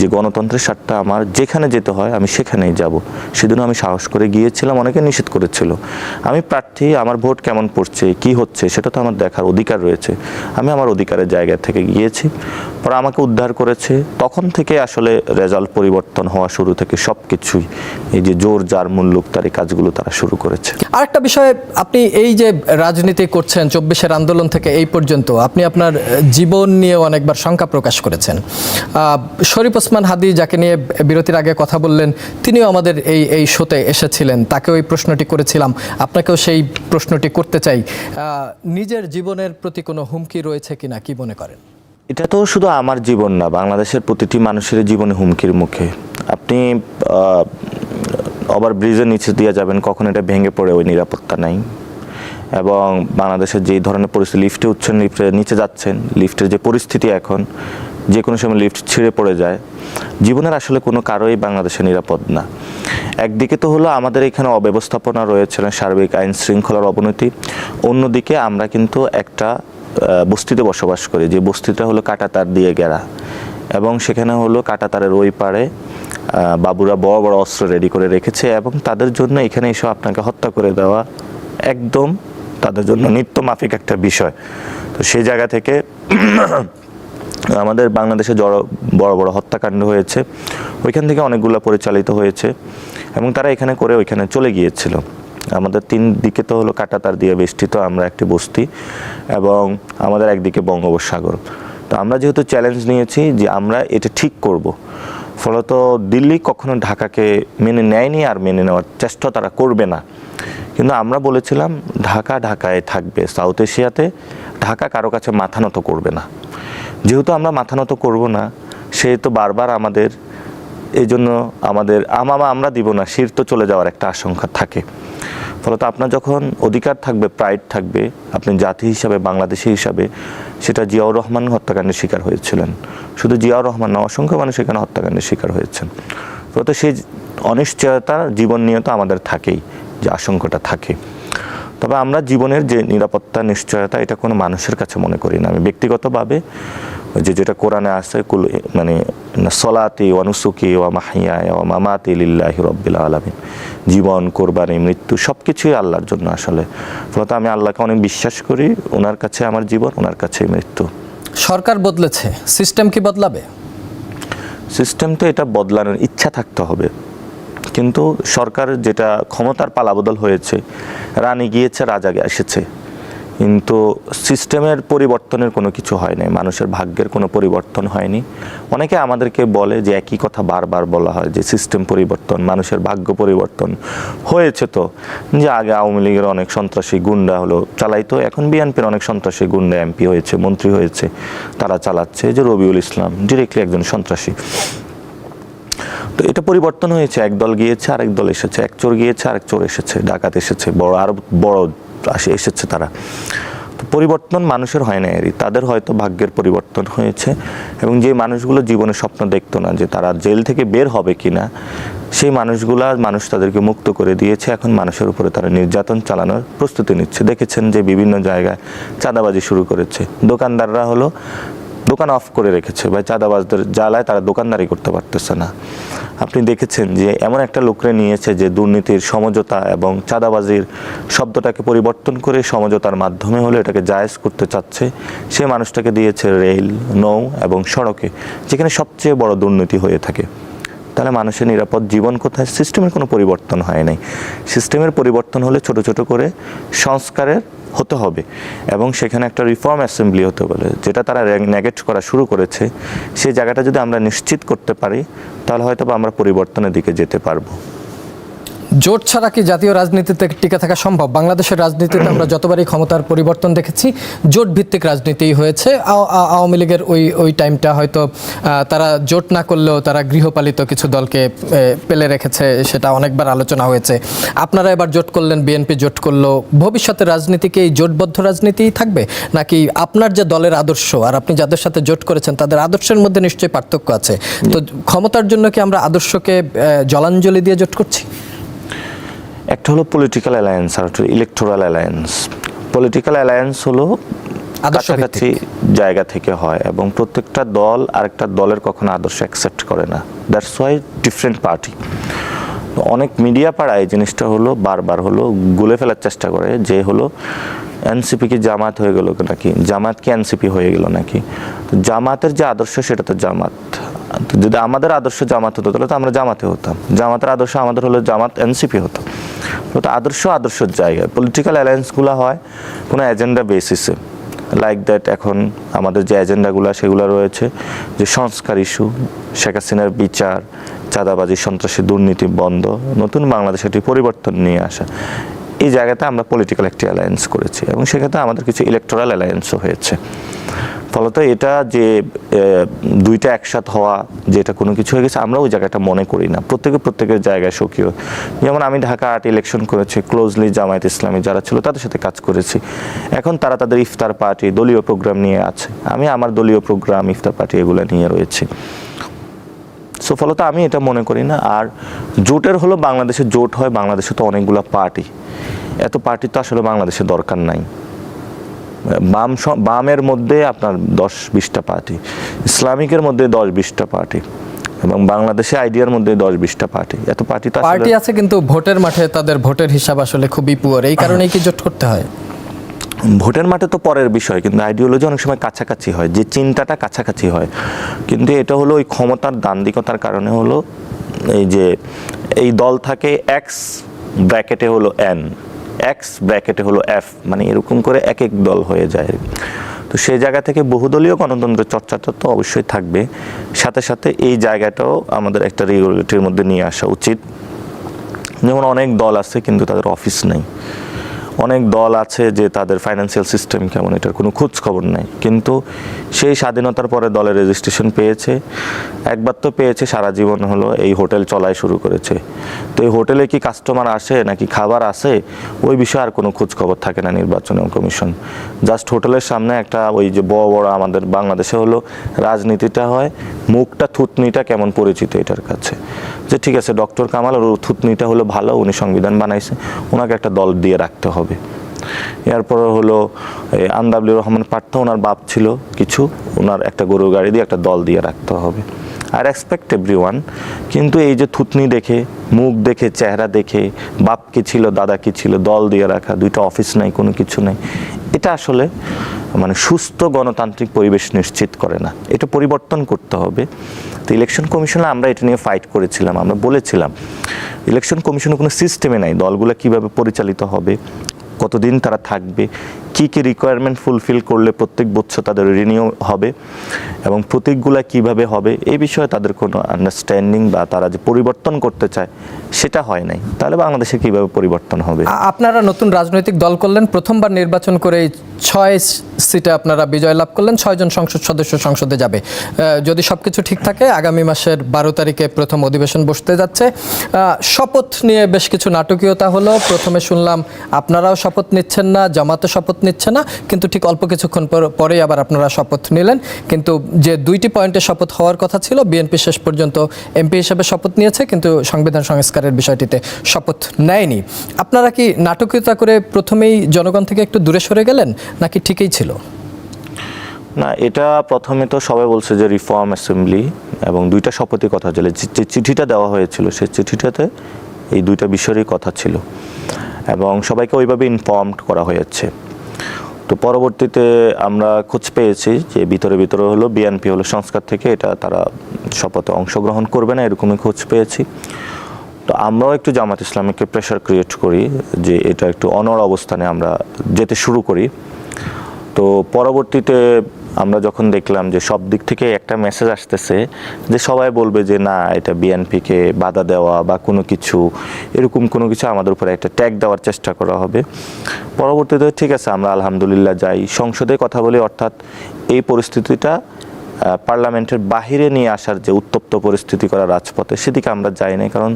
যে গণতন্ত্রের স্বার্থে আমার যেখানে যেতে হয় আমি সেখানেই যাব। সেদিন আমি সাহস করে গিয়েছিলাম, অনেকে নিষেধ করেছিল। আমি প্রার্থী, আমার ভোট কেমন পড়ছে, কি হচ্ছে সেটা তো আমার দেখার অধিকার রয়েছে। আমি আমার অধিকারের জায়গা থেকে গিয়েছি, পরে আমাকে উদ্ধার করেছে। তখন থেকে আসলে রেজাল্ট পরিবর্তন হওয়া শুরু থেকে সব কিছুই এই যে জোর যার মূল্যক তার এই কাজগুলো তারা শুরু করেছে। আরেকটা বিষয়, আপনি এই যে রাজনীতি করছেন 24-এর আন্দোলন থেকে এই পর্যন্ত, আপনি আপনার জীবন নিয়ে অনেকবার শঙ্কা প্রকাশ করেছেন। শরীফ ওসমান হাদি যাকে নিয়ে বিরতির আগে কথা বললেন, তিনিও আমাদের এই শোতে এসেছিলেন, তাকেও এই প্রশ্নটি করেছিলাম, আপনাকেও সেই প্রশ্নটি করতে চাই। নিজের জীবনের প্রতি কোনো হুমকি রয়েছে কিনা, কি মনে করেন? এটা তো শুধু আমার জীবন না, বাংলাদেশের প্রতিটি মানুষের জীবনে হুমকির মুখে। আপনি ওভার ব্রিজের নিচে দিয়ে যাবেন, কখন এটা ভেঙে পড়ে ওই নিরাপত্তা নাই। এবং বাংলাদেশের যেই ধরনের পরিস্থিতি, লিফটে উঠছেন, লিফটে নিচে যাচ্ছেন, লিফটের যে পরিস্থিতি এখন, যে কোনো সময় লিফট ছিঁড়ে পড়ে যায়। জীবনের আসলে কোনো কারোই বাংলাদেশে নিরাপদ না। একদিকে তো হলো আমাদের এখানে অব্যবস্থাপনা রয়েছে, সার্বিক আইন শৃঙ্খলার অবনতি। অন্যদিকে আমরা কিন্তু একটা বস্তিতে বসবাস করি, যে বস্তিটা হলো কাঁটাতার দিয়ে ঘেরা এবং সেখানে হলো কাঁটাতারের ওই পারে বাবুরা বড় বড় অস্ত্র রেডি করে রেখেছে এবং তাদের জন্য এখানে এসে আপনাকে হত্যা করে দেওয়া একদম তাদের জন্য নিত্য মাফিক একটা বিষয়। তো সেই জায়গা থেকে আমাদের বাংলাদেশে বড় বড় হত্যাকাণ্ড হয়েছে, ওইখান থেকে অনেকগুলো পরিচালিত হয়েছে এবং তারা এখানে করে ওইখানে চলে গিয়েছিল। আমাদের 3 দিকে তো হলো কাঁটাতার দিয়ে বেষ্টিত আমরা একটি বস্তি এবং আমাদের একদিকে বঙ্গোপসাগর। তো আমরা যেহেতু চ্যালেঞ্জ নিয়েছি যে আমরা এটা ঠিক করব, ফলত দিল্লি কখনো ঢাকাকে মেনে নেয়নি আর মেনে নেওয়ার চেষ্টা তারা করবে না। কিন্তু আমরা বলেছিলাম ঢাকা ঢাকায় থাকবে, সাউথ এশিয়াতে ঢাকা কারো কাছে মাথা নত করবে না। যেহেতু আমরা মাথা নত করবো না, সেহেতু বারবার আমাদের এই জন্য আমাদের আমরা দিব না, শির তো চলে যাওয়ার একটা আশঙ্কা থাকে। ফলত আপনার যখন অধিকার থাকবে, প্রাইড থাকবে, আপনি জাতি হিসাবে, বাংলাদেশি হিসাবে, সেটা জিয়াউর রহমান হত্যাকাণ্ডের শিকার হয়েছিলেন। শুধু জিয়াউর রহমান না, অসংখ্য মানুষ এখানে হত্যাকাণ্ডের শিকার হয়েছেন। ফলত সেই অনিশ্চয়তা জীবন নিয়ে তো আমাদের থাকেই, যে আশঙ্কাটা থাকে। তবে আমরা জীবনের যে নিরাপত্তা, নিশ্চয়তা, এটা কোনো মানুষের কাছে মনে করি না। আমি ব্যক্তিগতভাবে যেটা কোরআনে আছে, মানে সলাতি ওয়া নুসুকি ওয়া মাহইয়ায়া ওয়া মামাতি লিল্লাহি রাব্বিল আলামিন, জীবন, কোরবানি, মৃত্যু সব কিছুই আল্লাহর জন্য আসলে। ফলত আমি আল্লাহকে অনেক বিশ্বাস করি, ওনার কাছে আমার জীবন, ওনার কাছেই মৃত্যু। সরকার বদলেছে, সিস্টেম কি বদলাবে? সিস্টেম তো এটা বদলানোর ইচ্ছা থাকতে হবে, কিন্তু সরকার যেটা ক্ষমতার পালাবদল হয়েছে, রানী গিয়েছে রাজা এসেছে, কিন্তু সিস্টেমের পরিবর্তনের কোনো কিছু হয় নাই, মানুষের ভাগ্যের কোনো পরিবর্তন হয়নি। অনেকে আমাদেরকে বলে যে একই কথা বারবার বলা হয় যে সিস্টেম পরিবর্তন, মানুষের ভাগ্য পরিবর্তন হয়েছে। তো যে আগে আওয়ামী লীগের অনেক সন্ত্রাসী গুন্ডা হলো চালাইতো, এখন বিএনপির অনেক সন্ত্রাসী গুন্ডা এমপি হয়েছে, মন্ত্রী হয়েছে, তারা চালাচ্ছে। যে রবিউল ইসলাম ডিরেক্টলি একজন সন্ত্রাসী। তো এটা পরিবর্তন হয়েছে, এক দল গিয়েছে আরেক দল এসেছে, এক চোর গিয়েছে আরেক চোর এসেছে, ডাকাত এসেছে, আরো বড় এসেছে তারা। তো পরিবর্তন মানুষের হয় না, তাদের হয়তো ভাগ্যের পরিবর্তন হয়েছে। এবং যে মানুষগুলো জীবনে স্বপ্ন দেখতো না যে তারা জেল থেকে বের হবে কিনা, সেই মানুষ তাদেরকে মুক্ত করে দিয়েছে। এখন মানুষের উপরে তারা নির্যাতন চালানোর প্রস্তুতি নিচ্ছে। দেখেছেন যে বিভিন্ন জায়গায় চাঁদাবাজি শুরু করেছে, দোকানদাররা হলো দোকান অফ করে রেখেছে, বা চাঁদাবাজদের জ্বালায় তারা দোকানদারি করতে পারতেছে না। আপনি দেখেছেন যে এমন একটা লোকরে নিয়েছে যে দুর্নীতির, সমঝোতা এবং চাঁদাবাজির শব্দটাকে পরিবর্তন করে সমঝোতার মাধ্যমে হলে এটাকে জায়েজ করতে চাচ্ছে। সে মানুষটাকে দিয়েছে রেল, নৌ এবং সড়কে, যেখানে সবচেয়ে বড় দুর্নীতি হয়ে থাকে। তাহলে মানুষের নিরাপদ জীবন কোথায়? সিস্টেমের কোনো পরিবর্তন হয় নাই। সিস্টেমের পরিবর্তন হলে ছোট ছোট করে সংস্কারের হতে হবে এবং সেখানে একটা রিফর্ম অ্যাসেম্বলি হতে বলে, যেটা তারা নেগেট করা শুরু করেছে। সেই জায়গাটা যদি আমরা নিশ্চিত করতে পারি, তাহলে হয়তো আমরা পরিবর্তনের দিকে যেতে পারবো। জোট ছাড়া কি জাতীয় রাজনীতিতে টিকে থাকা সম্ভব? বাংলাদেশের রাজনীতিতে আমরা যতবারই ক্ষমতার পরিবর্তন দেখেছি, জোট ভিত্তিক রাজনীতিই হয়েছে। আওয়ামী লীগের ওই টাইমটা হয়তো তারা জোট না করলেও তারা গৃহপালিত কিছু দলকে পেলে রেখেছে, সেটা অনেকবার আলোচনা হয়েছে। আপনারা এবার জোট করলেন, বিএনপি জোট করলো। ভবিষ্যতের রাজনীতিকে এই জোটবদ্ধ রাজনীতিই থাকবে, নাকি আপনার যে দলের আদর্শ আর আপনি যাদের সাথে জোট করেছেন তাদের আদর্শের মধ্যে নিশ্চয়ই পার্থক্য আছে? তো ক্ষমতার জন্য কি আমরা আদর্শকে জলাঞ্জলি দিয়ে জোট করছি? একটা হলো পলিটিক্যাল অ্যালায়েন্স আর একটা ইলেকটোরাল অ্যালায়েন্স। পলিটিক্যাল অ্যালায়েন্স হলো কাছাকাছি জায়গা থেকে হয় এবং প্রত্যেকটা দল আরেকটা দলের কখনো আদর্শ অ্যাকসেপ্ট করে না। That's why different party. অনেক মিডিয়া পাড়ায় এই জিনিসটা হলো বারবার হলো গুলে ফেলার চেষ্টা করে যে হলো এনসিপি কি জামাত হয়ে গেল নাকি, জামাত কি এনসিপি হয়ে গেল নাকি। জামাতের যে আদর্শ সেটা তো জামাত। যদি আমাদের আদর্শ জামাত হতো তাহলে তো আমরা জামাতে হতাম, জামাতের আদর্শ আমাদের হলো জামাত এনসিপি হতো। তো আদর্শের জায়গায় পলিটিক্যাল অ্যালায়েন্সগুলো হয় কোনো এজেন্ডা বেসিসে, লাইক দ্যাট। এখন আমাদের যে এজেন্ডাগুলো সেগুলো রয়েছে যে সংস্কার ইস্যু, শেখ হাসিনার বিচার, চাঁদাবাজি, সন্ত্রাসী, দুর্নীতি বন্ধ, নতুন বাংলাদেশে একটি পরিবর্তন নিয়ে আসা। এই জায়গাতে আমরা পলিটিক্যাল একটি অ্যালায়েন্স করেছি এবং সেক্ষেত্রে আমাদের কিছু ইলেকটোরাল অ্যালায়েন্সও হয়েছে। ফলত এটা যে দুইটা একসাথ হওয়া, যে এটা কোনো কিছু হয়ে গেছে, আমরা ওই জায়গাটা মনে করি না। প্রত্যেকের জায়গায় সক্রিয়। যেমন আমি ঢাকা 8 ইলেকশন করেছি, ক্লোজলি জামায়াত ইসলামী যারা ছিল তাদের সাথে কাজ করেছি। এখন তারা তাদের ইফতার পার্টি, দলীয় প্রোগ্রাম নিয়ে আছে, আমি আমার দলীয় প্রোগ্রাম, ইফতার পার্টি এগুলো নিয়ে রয়েছি। সো ফলত আমি এটা মনে করি না। আর জোটের হলো বাংলাদেশে জোট হয়, বাংলাদেশে তো অনেকগুলো পার্টি, এত পার্টি তো আসলে বাংলাদেশে দরকার নাই। বামের মধ্যে আপনার 10-20টা পার্টি, ইসলামিকের মধ্যে 10-20টা পার্টি, এবং বাংলাদেশে আইডিয়ার মধ্যে 10-20টা পার্টি, এত পার্টি তো পার্টি আছে কিন্তু ভোটের মাঠে তাদের ভোটের হিসাব আসলে খুবই পুয়ার, এই কারণেই কি জোট করতে হয়? ভোটের মাঠে তো পরের বিষয়, কিন্তু আইডিওলজি অনেক সময় কাছাকাছি হয়, যে চিন্তাটা কাছাকাছি হয়। কিন্তু এটা হলো ওই ক্ষমতার দান্দিকতার কারণে হলো এই যে এই দল থাকে এক্স ব্র্যাকেটে হলো এন, এক্স ব্র্যাকেটে হলো এফ, মানে এরকম করে এক এক দল হয়ে যায়। তো সেই জায়গা থেকে বহুদলীয় গণতন্ত্রের চর্চাটা তো অবশ্যই থাকবে, সাথে সাথে এই জায়গাটাও আমাদের একটা রেগুলেটরির মধ্যে নিয়ে আসা উচিত। যেমন অনেক দল আছে কিন্তু তাদের অফিস নেই, অনেক দল আছে যে তাদের ফাইন্যান্সিয়াল সিস্টেম কেমন এটার কোনো খোঁজ খবর নাই, কিন্তু সেই স্বাধীনতার পরে দলের রেজিস্ট্রেশন পেয়েছে, একবার তো পেয়েছে, সারা জীবন হলো এই হোটেল চলাই শুরু করেছে। তো এই হোটেলে কি কাস্টমার আসে নাকি খাবার আসে ওই বিষয়ে আর কোনো খোঁজ খবর থাকে না নির্বাচন কমিশন। জাস্ট হোটেলের সামনে একটা ওই যে বড় বড় আমাদের বাংলাদেশে হলো রাজনীতিটা হয়, মুখটা থুতনিটা কেমন পরিচিত এটার কাছে, যে ঠিক আছে ডক্টর কামাল ওর থুতনিটা হলো ভালো, উনি সংবিধান বানাইছে, ওনাকে একটা দল দিয়ে রাখতে হবে। এরপরে হলো আন্দাবলিউর রহমান পার্থ, ওনার বাপ ছিল কিছু, ওনার একটা গরুর গাড়ি দিয়ে একটা দল দিয়ে রাখতে হবে। আর এক্সপেক্ট এভরিওয়ান, কিন্তু এই যে থুতনি দেখে, মুখ দেখে, চেহারা দেখে, বাপ কি ছিল দাদা কি ছিল, দল দিয়ে রাখা, দুইটা অফিস নাই, কোনো কিছু নাই, এটা আসলে মানে সুস্থ গণতান্ত্রিক পরিবেশ নিশ্চিত করে না, এটা পরিবর্তন করতে হবে। তো ইলেকশন কমিশনে আমরা এটা নিয়ে ফাইট করেছিলাম, আমরা বলেছিলাম ইলেকশন কমিশনে কোনো সিস্টেমে নাই, দলগুলো কিভাবে পরিচালিত হবে, কতদিন তারা থাকবে, কি কি রিকোয়ারমেন্ট ফুলফিল করলে প্রত্যেক বছর তাদের রিনিউ হবে এবং প্রতীকগুলা কিভাবে হবে, এই বিষয়ে তাদের কোনো আন্ডারস্ট্যান্ডিং বা তারা যে পরিবর্তন করতে চায় সেটা হয় নাই। তাহলে বাংলাদেশে কিভাবে পরিবর্তন হবে? আপনারা নতুন রাজনৈতিক দল করলেন, প্রথমবার নির্বাচন করে 6 সিটে আপনারা বিজয় লাভ করলেন, 6 জন সংসদ সদস্য সংসদে যাবে। যদি সবকিছু ঠিক থাকে আগামী মাসের 12 তারিখে প্রথম অধিবেশন বসতে যাচ্ছে। শপথ নিয়ে বেশ কিছু নাটকীয়তা হলো, প্রথমে শুনলাম আপনারাও শপথ নিচ্ছেন না, জামাতও শপথ নিচ্ছে না, কিন্তু ঠিক অল্প কিছুক্ষণ পরেই আবার আপনারা শপথ নিলেন। কিন্তু যে 2টি পয়েন্টে শপথ হওয়ার কথা ছিল, বিএনপি শেষ পর্যন্ত এমপি হিসেবে শপথ নিয়েছে কিন্তু সংবিধান সংস্কারের বিষয়টিতে শপথ নেয়নি। আপনারা কি নাটকীয়তা করে প্রথমেই জনগণ থেকে একটু দূরে সরে গেলেন নাকি ঠিকই ছিল? না, এটা প্রথমে তো সবাই বলছে যে রিফর্ম অ্যাসেম্বলি এবং 2টা শপথের কথা ছিল, যে চিঠিটা দেওয়া হয়েছিল সেই চিঠিটাতে এই 2টা বিষয়েরই কথা ছিল এবং সবাইকে ওইভাবে ইনফর্মড করা হয়েছে। তো পরবর্তীতে আমরা খোঁজ পেয়েছি যে ভিতরে হলো বিএনপি হলো সংস্কার থেকে এটা তারা শপথে অংশগ্রহণ করবে না, এরকমই খোঁজ পেয়েছি। তো আমরাও একটু জামাত ইসলামীকে প্রেশার ক্রিয়েট করি যে এটা একটু অনড় অবস্থানে আমরা যেতে শুরু করি। তো পরবর্তীতে আমরা যখন দেখলাম যে সব দিক থেকে একটা মেসেজ আসতেছে যে সবাই বলবে যে না এটা বিএনপিকে বাধা দেওয়া বা কোনো কিছু এরকম কোনো কিছু আমাদের উপরে একটা ট্যাগ দেওয়ার চেষ্টা করা হবে, পরবর্তীতে ঠিক আছে আমরা আলহামদুলিল্লাহ যাই, সংসদে কথা বলি, অর্থাৎ এই পরিস্থিতিটা পার্লামেন্টের বাহিরে নিয়ে আসার যে উত্তপ্ত পরিস্থিতি করা রাজপথে, সেদিকে আমরা যাই নাই। কারণ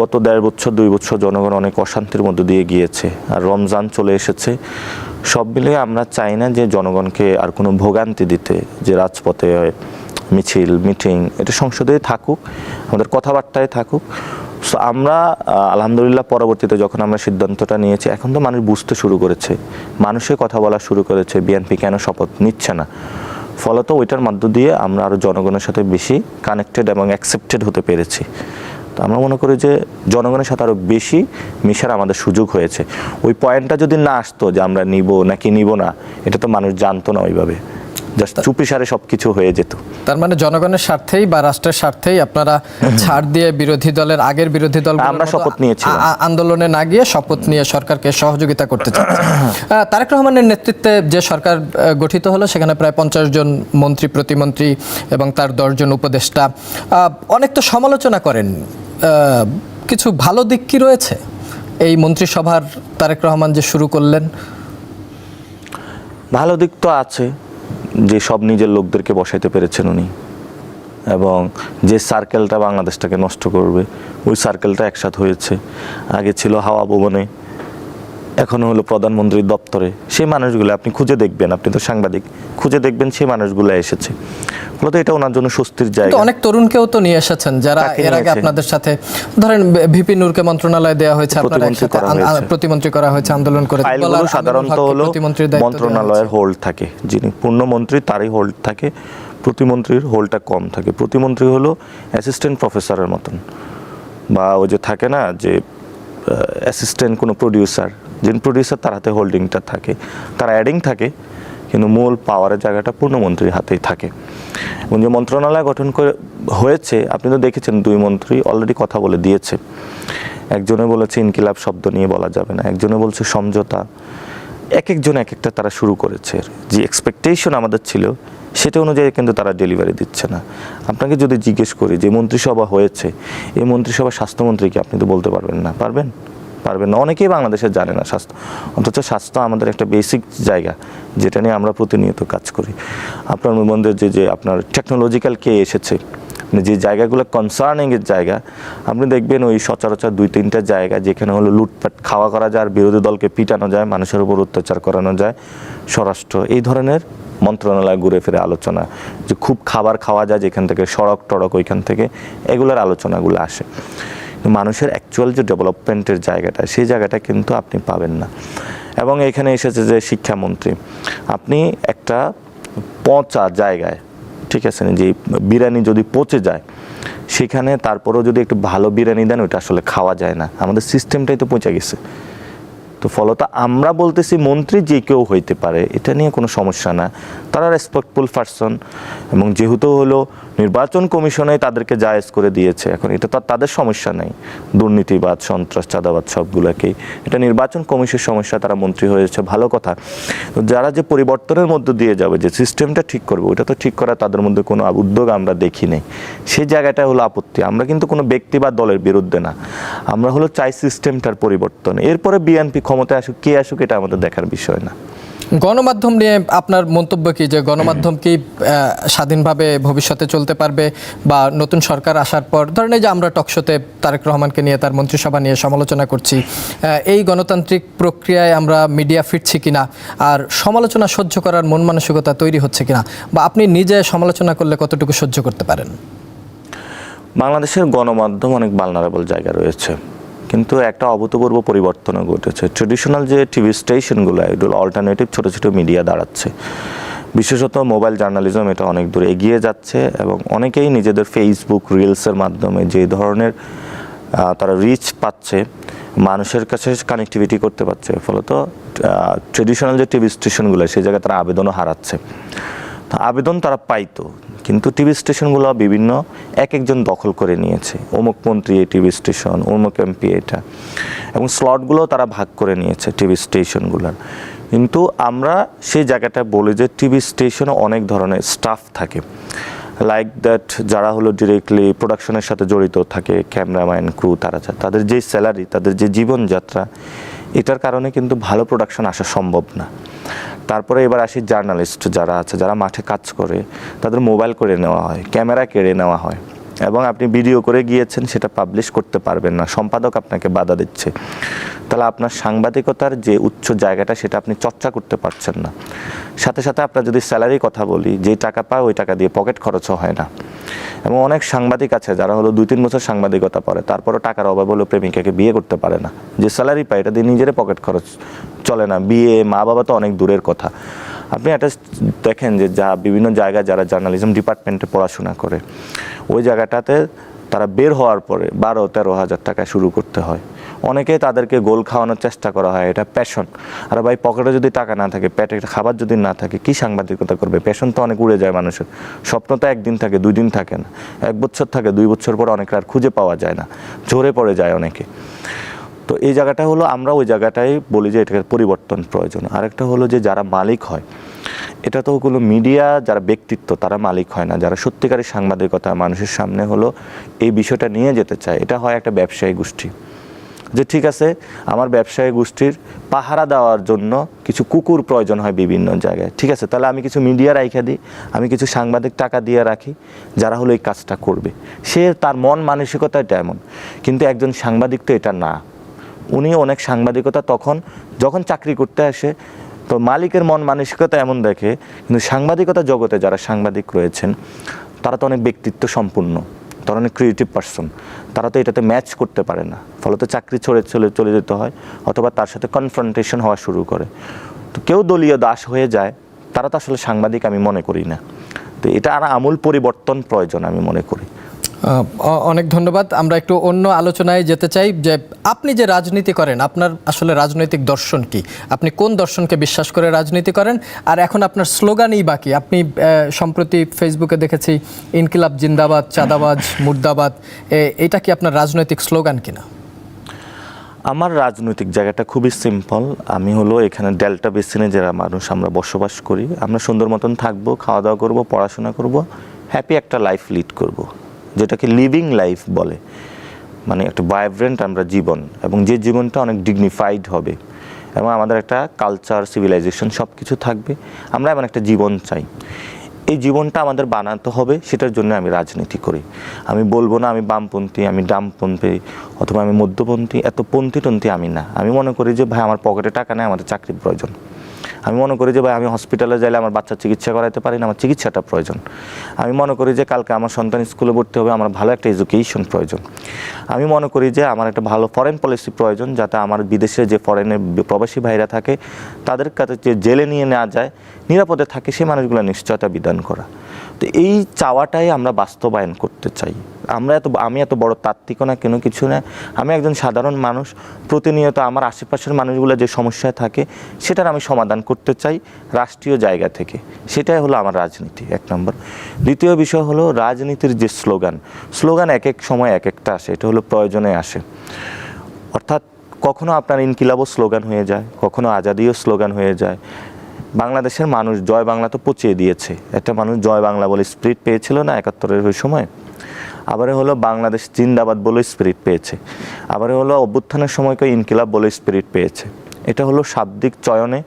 গত 1.5 বছর 2 বছর জনগণ অনেক অশান্তির মধ্য দিয়ে গিয়েছে, আর রমজান চলে এসেছে, সব মিলিয়ে আমরা চাই না যে জনগণকে আর কোনো ভোগান্তি দিতে, যে রাজপথে মিছিল মিটিং এটা সংসদেই থাকুক, আমাদের কথাবার্তায় থাকুক। সো আমরা আলহামদুলিল্লাহ পরবর্তীতে যখন আমরা সিদ্ধান্তটা নিয়েছি, এখন তো মানুষ বুঝতে শুরু করেছে, মানুষে কথা বলা শুরু করেছে বিএনপি কেন শপথ নিচ্ছে না, ফলত ওইটার মধ্য দিয়ে আমরা আরও জনগণের সাথে বেশি কানেক্টেড এবং অ্যাকসেপ্টেড হতে পেরেছি। তো আমরা মনে করি যে জনগণের সাথে আরও বেশি মিশার আমাদের সুযোগ হয়েছে। ওই পয়েন্টটা যদি না আসতো যে আমরা নিব নাকি নিব না, এটা তো মানুষ জানতো না, ওইভাবে জাস্ট চুপিসারে সব কিছু হয়ে যেত। তার মানে জনগণের স্বার্থেই বা রাষ্ট্রের স্বার্থেই আপনারা ছাড় দিয়ে বিরোধী দলের আগের বিরোধী দল আমরা শপথ নিয়েছিলাম, আন্দোলনে না গিয়ে শপথ নিয়ে সরকারকে সহযোগিতা করতে চাচ্ছেন। তারেক রহমানের নেতৃত্বে যে সরকার গঠিত হলো সেখানে প্রায় 50 জন মন্ত্রী প্রতিমন্ত্রী এবং তার 10 জন উপদেষ্টা। অনেক তো সমালোচনা করেন, কিছু ভালো দিক কি রয়েছে এই মন্ত্রিসভার তারেক রহমান যে শুরু করলেন? ভালো দিক তো আছে, যে সব নিজের লোকদেরকে বসাইতে পেরেছেন উনি, এবং যে সার্কেলটা বাংলাদেশটাকে নষ্ট করবে ওই সার্কেলটা একসাথ হয়েছে। আগে ছিল হাওয়া ভবনে, এখন হলো প্রধানমন্ত্রীর দপ্তরে। সেই মানুষগুলো আপনি খুঁজে দেখবেন, আপনি তো সাংবাদিক, খুঁজে দেখবেন সেই মানুষগুলো এসেছে, ফলত এটা ওনার জন্য স্বস্তির জায়গা। অনেক তরুণকেও তো নিয়ে এসেছেন যারা এর আগে আপনাদের সাথে, ধরেন ভিপি নূরকে মন্ত্রণালয়ে দেওয়া হয়েছে, আপনারা প্রতিমন্ত্রী করা হয়েছে আন্দোলন করে। সাধারণত হলো মন্ত্রণালয়ের হোল্ড থাকে, যিনি পূর্ণমন্ত্রী তারই হোল্ড থাকে, প্রতিমন্ত্রীর হোলটা কম থাকে। প্রতিমন্ত্রী হলো অ্যাসিস্ট্যান্ট প্রফেসরের মতন, বা ওই যে থাকে না যে অ্যাসিস্ট্যান্ট কোনো প্রডিউসার, যিনি প্রডিউসার তার হাতে হোল্ডিংটা থাকে, তার অ্যাডিং থাকে, কিন্তু মূল পাওয়ারের জায়গাটা পূর্ণমন্ত্রীর হাতেই থাকে। এবং যে মন্ত্রণালয় গঠন করে হয়েছে, আপনি তো দেখেছেন 2 মন্ত্রী অলরেডি কথা বলে দিয়েছে। একজনে বলেছে ইনকিলাব শব্দ নিয়ে বলা যাবে না, একজনে বলছে সমঝোতা, এক একজন এক একটা তারা শুরু করেছে। যে এক্সপেকটেশন আমাদের ছিল সেটা অনুযায়ী কিন্তু তারা ডেলিভারি দিচ্ছে না। আপনাকে যদি জিজ্ঞেস করি যে মন্ত্রিসভা হয়েছে, এই মন্ত্রিসভা স্বাস্থ্যমন্ত্রীকে আপনি তো বলতে পারবেন না, পারবেন না। অনেকেই বাংলাদেশে জানে না স্বাস্থ্য, অথচ স্বাস্থ্য আমাদের একটা বেসিক জায়গা যেটা নিয়ে আমরা প্রতিনিয়ত কাজ করি। আপনার মধ্যে যে আপনার টেকনোলজিক্যাল কে এসেছে, যে জায়গাগুলো কনসার্নিংয়ের জায়গা, আপনি দেখবেন ওই সচরাচর 2-3টা জায়গা যেখানে হলো লুটপাট খাওয়া করা যায়, আর বিরোধী দলকে পিটানো যায়, মানুষের উপর অত্যাচার করানো যায়, স্বরাষ্ট্র, এই ধরনের মন্ত্রণালয় ঘুরে ফিরে আলোচনা, যে খুব খাবার খাওয়া যায় যেখান থেকে, সড়ক টড়ক ওইখান থেকে, এগুলোর আলোচনাগুলো আসে। মানুষের অ্যাকচুয়াল যে ডেভেলপমেন্টের জায়গাটা, সেই জায়গাটা কিন্তু আপনি পাবেন না। এবং এখানে এসেছে যে শিক্ষামন্ত্রী, আপনি একটা পচা জায়গায়, ঠিক আছে, যে বিরিয়ানি যদি পচে যায় সেখানে তারপরেও যদি একটু ভালো বিরিয়ানি দেন, ওইটা আসলে খাওয়া যায় না। আমাদের সিস্টেমটাই তো পচে গেছে। তো ফলত আমরা বলতেছি মন্ত্রী যে কেউ হইতে পারে, এটা নিয়ে কোনো সমস্যা না, তারা রেসপেক্টফুল পারসন, এবং যেহেতু হলো নির্বাচন কমিশনে তাদেরকে জায়েজ করে দিয়েছে, এখন এটা তো তাদের সমস্যা নেই, দুর্নীতিবাদ, সন্ত্রাস, চাঁদাবাদ সবগুলোকেই, এটা নির্বাচন কমিশনের সমস্যা, তারা মন্ত্রী হয়েছে, ভালো কথা। তো যারা যে পরিবর্তনের মধ্য দিয়ে যাবে, যে সিস্টেমটা ঠিক করবে, ওটা তো ঠিক করা তাদের মধ্যে কোনো উদ্যোগ আমরা দেখি নেই, সেই জায়গাটা হলো আপত্তি। আমরা কিন্তু কোনো ব্যক্তি বা দলের বিরুদ্ধে না, আমরা হলো চাই সিস্টেমটার পরিবর্তন। এরপরে বিএনপি ক্ষমতায় আসুক, কে আসুক, এটা আমাদের দেখার বিষয় না। গণমাধ্যম নিয়ে আপনার মন্তব্য কি, যে গণমাধ্যম কি স্বাধীনভাবে ভবিষ্যতে চলতে পারবে, বা নতুন সরকার আসার পর, ধরেন এই যে আমরা টকশোতে তারেক রহমানকে নিয়ে, তার মন্ত্রিসভা নিয়ে সমালোচনা করছি, এই গণতান্ত্রিক প্রক্রিয়ায় আমরা মিডিয়া ফিরছি কিনা, আর সমালোচনা সহ্য করার মন মানসিকতা তৈরি হচ্ছে কিনা, বা আপনি নিজে সমালোচনা করলে কতটুকু সহ্য করতে পারেন? বাংলাদেশের গণমাধ্যম অনেক ভালনারেবল জায়গা রয়েছে, কিন্তু একটা অভূতপূর্ব পরিবর্তনও ঘটেছে। ট্রেডিশনাল যে টিভি স্টেশনগুলো, এগুলো অল্টারনেটিভ ছোটো ছোটো মিডিয়া দাঁড়াচ্ছে, বিশেষত মোবাইল জার্নালিজম এটা অনেক দূর এগিয়ে যাচ্ছে, এবং অনেকেই নিজেদের ফেসবুক রিলসের মাধ্যমে যে ধরনের তারা রিচ পাচ্ছে, মানুষের কাছে কানেক্টিভিটি করতে পারছে, ফলত ট্রেডিশনাল যে টিভি স্টেশনগুলো সেই জায়গায় তারা আবেদনও হারাচ্ছে। আবেদন তারা পাইতো, কিন্তু টিভি স্টেশনগুলো বিভিন্ন এক একজন দখল করে নিয়েছে, অমুক মন্ত্রী এই টিভি স্টেশন, অমুক এমপি এটা, এবং স্লটগুলো তারা ভাগ করে নিয়েছে টিভি স্টেশনগুলোর। কিন্তু আমরা সেই জায়গাটা বলি যে টিভি স্টেশনে অনেক ধরনের স্টাফ থাকে, লাইক দ্যাট, যারা হলো ডিরেক্টলি প্রোডাকশনের সাথে জড়িত থাকে, ক্যামেরাম্যান, ক্রু, তাদের যে স্যালারি, তাদের যে জীবনযাত্রা, এটার কারণে কিন্তু ভালো প্রোডাকশন আসা সম্ভব না। তারপরে এবার আসি জার্নালিস্ট যারা আছে, যারা মাঠে কাজ করে, তাদের মোবাইল করে নেওয়া হয়, ক্যামেরা কেড়ে নেওয়া হয়, এবং আপনি ভিডিও করে গিয়েছেন, সেটা পাবলিশ করতে পারবেন না, সম্পাদক আপনাকে বাধা দিচ্ছে। তাহলে আপনার সাংবাদিকতার যে উচ্চ জায়গাটা, সেটা আপনি চর্চা করতে পারছেন না। সাথে সাথে আপনার যদি স্যালারির কথা বলি, যেই টাকা পায় ওই টাকা দিয়ে পকেট খরচও হয় না। এবং অনেক সাংবাদিক আছে যারা হলো 2-3 বছর সাংবাদিকতা পড়ে, তারপরও টাকার অভাব হলো প্রেমিকাকে বিয়ে করতে পারে না, যে স্যালারি পায় এটা দিয়ে নিজের পকেট খরচ চলে না, বিয়ে, মা বাবা তো অনেক দূরের কথা। আপনি একটা দেখেন যে বিভিন্ন জায়গায় যারা জার্নালিজম ডিপার্টমেন্টে পড়াশোনা করে, ওই জায়গাটাতে তারা বের হওয়ার পরে 12-13 হাজার টাকা শুরু করতে হয়। অনেকেই তাদেরকে গোল খাওয়ানোর চেষ্টা করা হয়, এটা প্যাশন। আর ভাই, পকেটে যদি টাকা না থাকে, পেটে খাবার যদি না থাকে, কি সাংবাদিকতা করবে? প্যাশন তো অনেক উড়ে যায় মানুষের, স্বপ্ন তো 1 দিন থাকে, 2 দিন থাকে না, 1 বছর থাকে, 2 বছর পর অনেকের আর খুঁজে পাওয়া যায় না, ঝরে পড়ে যায় অনেকে। তো এই জায়গাটা হলো, আমরা ওই জায়গাটাই বলি যে এটাকে পরিবর্তন প্রয়োজন। আরেকটা হলো যে যারা মালিক হয়, এটা তো হলো মিডিয়া, যারা ব্যক্তিত্ব, তারা মালিক হয় না। যারা সত্যিকারের সাংবাদিকতা মানুষের সামনে হলো এই বিষয়টা নিয়ে যেতে চায়, এটা হয় একটা ব্যবসায়ী গোষ্ঠী, যে ঠিক আছে, আমার ব্যবসায়ী গোষ্ঠীর পাহারা দেওয়ার জন্য কিছু কুকুর প্রয়োজন হয় বিভিন্ন জায়গায়, ঠিক আছে, তাহলে আমি কিছু মিডিয়া রাইখা দিই, আমি কিছু সাংবাদিক টাকা দিয়ে রাখি, যারা হলো এই কাজটা করবে। সে তার মন মানসিকতা এটা এমন, কিন্তু একজন সাংবাদিক তো এটা না। উনি অনেক সাংবাদিকতা তখন যখন চাকরি করতে আসে, তো মালিকের মন মানসিকতা এমন দেখে, কিন্তু সাংবাদিকতা জগতে যারা সাংবাদিক রয়েছেন, তারা তো অনেক ব্যক্তিত্ব সম্পূর্ণ, তারা অনেক ক্রিয়েটিভ পারসন, তারা তো এটাতে ম্যাচ করতে পারে না, ফলত চাকরি চলে যেতে হয়, অথবা তার সাথে কনফ্রন্টেশন হওয়া শুরু করে। তো কেউ দলীয় দাস হয়ে যায়, তারা তো আসলে সাংবাদিক আমি মনে করি না। তো এটা আর আমূল পরিবর্তন প্রয়োজন আমি মনে করি। অনেক ধন্যবাদ। আমরা একটু অন্য আলোচনায় যেতে চাই যে আপনি যে রাজনীতি করেন, আপনার আসলে রাজনৈতিক দর্শন কি? আপনি কোন দর্শনকে বিশ্বাস করে রাজনীতি করেন? আর এখন আপনার স্লোগানই বাকি। আপনি সম্প্রতি ফেসবুকে দেখেছি ইনকিলাব জিন্দাবাদ, চাঁদাবাজ মুর্দাবাদ, এটা কি আপনার রাজনৈতিক স্লোগান কিনা? আমার রাজনৈতিক জায়গাটা খুবই সিম্পল। আমি হলো এখানে ডেল্টা বেসিনে যারা মানুষ আমরা বসবাস করি, আমরা সুন্দর মতন থাকবো, খাওয়া দাওয়া করবো, পড়াশোনা করব, হ্যাপি একটা লাইফ লিড করব, যেটাকে লিভিং লাইফ বলে। মানে একটা ভাইব্রেন্ট আমরা জীবন, এবং যে জীবনটা অনেক ডিগনিফাইড হবে, এবং আমাদের একটা কালচার, সিভিলাইজেশন সব কিছু থাকবে। আমরা এমন একটা জীবন চাই। এই জীবনটা আমাদের বানাতে হবে, সেটার জন্য আমি রাজনীতি করি। আমি বলবো না আমি বামপন্থী, আমি ডামপন্থী, অথবা আমি মধ্যপন্থী, এত পন্থী আমি না। আমি মনে করি যে ভাই আমার পকেটে টাকা নেই, আমাদের চাকরির প্রয়োজন। আমি মনে করি যে ভাই আমি হসপিটালে যাইলে আমার বাচ্চার চিকিৎসা করাতে পারি না, আমার চিকিৎসাটা প্রয়োজন। আমি মনে করি যে কালকে আমার সন্তান স্কুলে ভর্তি হবে, আমার ভালো একটা এডুকেশন প্রয়োজন। আমি মনে করি যে আমার একটা ভালো ফরেন পলিসি প্রয়োজন, যাতে আমার বিদেশে যে ফরেনের প্রবাসী ভাইরা থাকে তাদের কাছে যে জেলে নিয়ে নেওয়া যায়, নিরাপদে থাকে, সেই মানুষগুলো নিশ্চয়তা বিধান করা। তো এই চাওয়াটাই আমরা বাস্তবায়ন করতে চাই। আমি এত বড় তাত্ত্বিক না, কেন কিছু না। আমি একজন সাধারণ মানুষ, প্রতিনিয়ত আমার আশেপাশের মানুষগুলো যে সমস্যায় থাকে সেটার আমি সমাধান করতে চাই রাষ্ট্রীয় জায়গা থেকে। সেটাই হলো আমার রাজনীতি, এক নম্বর। দ্বিতীয় বিষয় হলো রাজনীতির যে স্লোগান এক এক সময় এক একটা আসে, এটা হলো প্রয়োজনে আসে। অর্থাৎ কখনো আপনার ইনকিলাবও স্লোগান হয়ে যায়, কখনো আজাদিও স্লোগান হয়ে যায়। বাংলাদেশের মানুষ জয় বাংলা তো পচিয়ে দিয়েছে। একটা মানুষ জয় বাংলা বলে স্পিরিট পেয়েছিল না ৭১-এর ওই সময়। আবারে হলো বাংলাদেশ জিন্দাবাদ বলে স্পিরিট পেয়েছে। আবারে হলো অভ্যুত্থানের সময়কে ইনকিলাব বলে স্পিরিট পেয়েছে। এটা হলো শাব্দিক চয়নে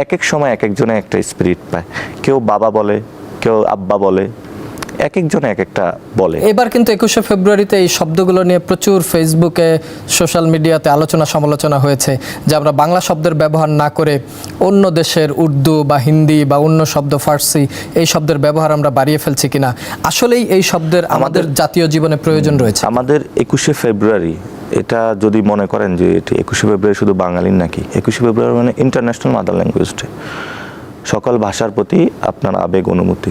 এক এক সময় এক একজনে একটা স্পিরিট পায়। কেউ বাবা বলে, কেউ আব্বা বলে, এক একজনে এক একটা বলে। এবার কিন্তু ২১শে ফেব্রুয়ারিতে এই শব্দগুলো নিয়ে প্রচুর ফেসবুকে, সোশ্যাল মিডিয়াতে আলোচনা সমালোচনা হয়েছে যে আমরা বাংলা শব্দের ব্যবহার না করে অন্য দেশের উর্দু বা হিন্দি বা অন্য শব্দ, ফার্সি, এই শব্দের ব্যবহার আমরা বাড়িয়ে ফেলছি কিনা। আসলেই এই শব্দের আমাদের জাতীয় জীবনে প্রয়োজন রয়েছে। আমাদের ২১শে ফেব্রুয়ারি, এটা যদি মনে করেন যে এটি ২১শে ফেব্রুয়ারি শুধু বাঙালির নাকি, ২১শে ফেব্রুয়ারি মানে ইন্টারন্যাশনাল মাদার ল্যাঙ্গুয়েজ ডে, সকল ভাষার প্রতি আপনার আবেগ অনুমতি।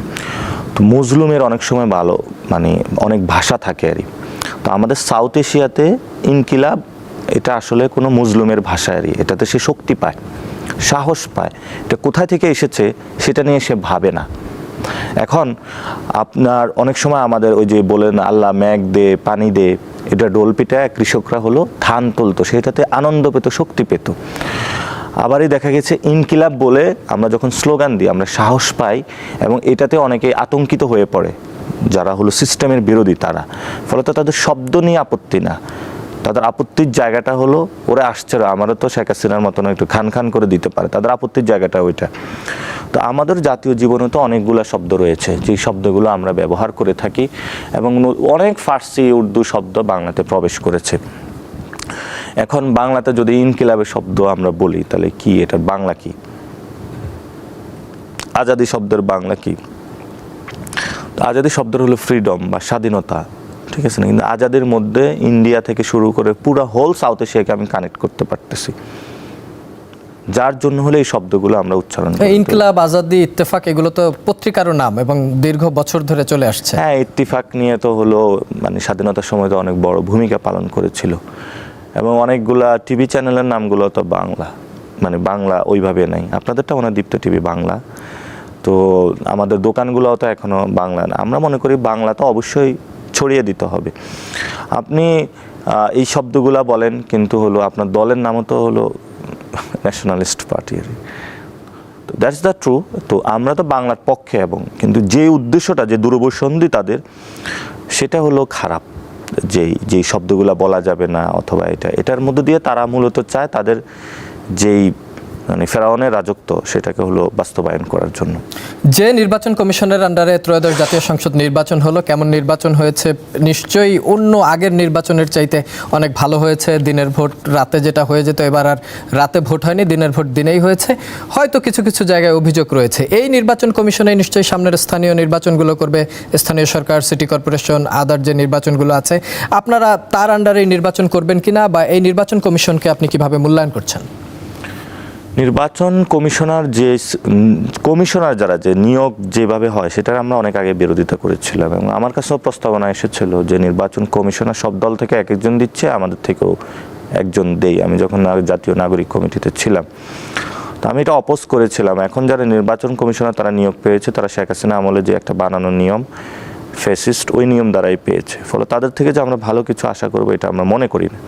তো মজলুমের অনেক সময় ভালো মানে অনেক ভাষা থাকে আরই। তো আমাদের সাউথ এশিয়াতে ইনকিলাব এটা আসলে কোনো মজলুমের ভাষা আরই। এটাতে সে শক্তি পায়, সাহস পায়। এটা কোথায় থেকে এসেছে সেটা নিয়ে সে ভাবে না। এখন আপনার অনেক সময় আমাদের ওই যে বলেন আল্লাহ মেঘ দে, পানি দে, এটা ডোল পিটায় কৃষকরা হলো ধান তুলতো, সেটাতে আনন্দ পেত, শক্তি পেত। আবারই দেখা গেছে ইনকিলাব বলে আমরা যখন স্লোগান দিই আমরা সাহস পাই, এবং এটাতে অনেকে আতঙ্কিত হয়ে পড়ে যারা হলো সিস্টেমের বিরোধী তারা। ফলত তাদের শব্দ নিয়ে আপত্তি না, তাদের আপত্তির জায়গাটা হলো ওরা আসছে, আমারও তো শেখ হাসিনার মতন একটু খান খান করে দিতে পারে, তাদের আপত্তির জায়গাটা ওইটা। তো আমাদের জাতীয় জীবনে তো অনেকগুলো শব্দ রয়েছে, যেই শব্দগুলো আমরা ব্যবহার করে থাকি, এবং অনেক ফার্সি, উর্দু শব্দ বাংলাতে প্রবেশ করেছে। এখন বাংলাতে যদি ইনকিলাবের শব্দ আমরা বলি তাহলে কি, এটা বাংলা কি? আজাদি শব্দের বাংলা কি? আজাদি শব্দের হলো ফ্রিডম বা স্বাধীনতা, ঠিক আছে না? কিন্তু আজাদির মধ্যে ইন্ডিয়া থেকে শুরু করে পুরো হোল সাউথ এশিয়াকে আমি কানেক্ট করতে পারতেছি, যার জন্য হলে এই শব্দগুলো আমরা উচ্চারণ করি। ইনকিলাব, আজাদি, ইত্তেফাক এগুলো তো পত্রিকারও নাম এবং দীর্ঘ বছর ধরে চলে আসছে। হ্যাঁ, ইত্তেফাক নিয়ে তো হলো মানে স্বাধীনতার সময় তো অনেক বড় ভূমিকা পালন করেছিল, এবং অনেকগুলা টিভি চ্যানেলের নামগুলো তো বাংলা, মানে বাংলা ওইভাবে নাই। আপনাদেরটা মনে হয় দীপ্ত টিভি বাংলা, তো আমাদের দোকানগুলোও তো এখনো বাংলা না। আমরা মনে করি বাংলা তো অবশ্যই ছড়িয়ে দিতে হবে। আপনি এই শব্দগুলা বলেন, কিন্তু হলো আপনার দলের নামও তো হলো ন্যাশনালিস্ট পার্টি, তো দ্যাটস দ্য ট্রু। তো আমরা তো বাংলার পক্ষে, এবং কিন্তু যে উদ্দেশ্যটা, যে দূরবসন্ধি তাদের, সেটা হলো খারাপ। যেই শব্দগুলো বলা যাবে না, অথবা এটার মধ্যে দিয়ে তারা মূলত চায় তাদের যেই মানে ফেরাউনের রাজত্ব সেটাকে হলো বাস্তবায়ন করার জন্য। যে নির্বাচন কমিশনের আন্ডারে ত্রয়োদশ জাতীয় সংসদ নির্বাচন হলো, কেমন নির্বাচন হয়েছে? নিশ্চয়ই অন্য আগের নির্বাচনের চাইতে অনেক ভালো হয়েছে। দিনের ভোট রাতে যেটা হয়ে যেত, এবার আর রাতে ভোট হয়নি, দিনের ভোট দিনেই হয়েছে। হয়তো কিছু কিছু জায়গায় অভিযোগ রয়েছে। এই নির্বাচন কমিশনে নিশ্চয়ই সামনের স্থানীয় নির্বাচনগুলো করবে, স্থানীয় সরকার, সিটি কর্পোরেশন, আদার যে নির্বাচনগুলো আছে, আপনারা তার আন্ডারে নির্বাচন করবেন কিনা, বা এই নির্বাচন কমিশনকে আপনি কিভাবে মূল্যায়ন করছেন? নির্বাচন কমিশনার যারা যে নিয়োগ যেভাবে হয় সেটার আমরা অনেক আগে বিরোধিতা করেছিলাম এবং আমার কাছেও প্রস্তাবনা এসেছিল যে নির্বাচন কমিশনার সব দল থেকে এক একজন দিচ্ছে, আমাদের থেকেও একজন দেই। আমি যখন জাতীয় নাগরিক কমিটিতে ছিলাম তো আমি এটা অপোজ করেছিলাম। এখন যারা নির্বাচন কমিশনার তারা নিয়োগ পেয়েছে, তারা শেখ হাসিনা আমলে যে একটা বানানো নিয়ম ফ্যাসিস্ট, ওই নিয়ম দ্বারাই পেয়েছে। ফলে তাদের থেকে যে আমরা ভালো কিছু আশা করবো এটা আমরা মনে করি না।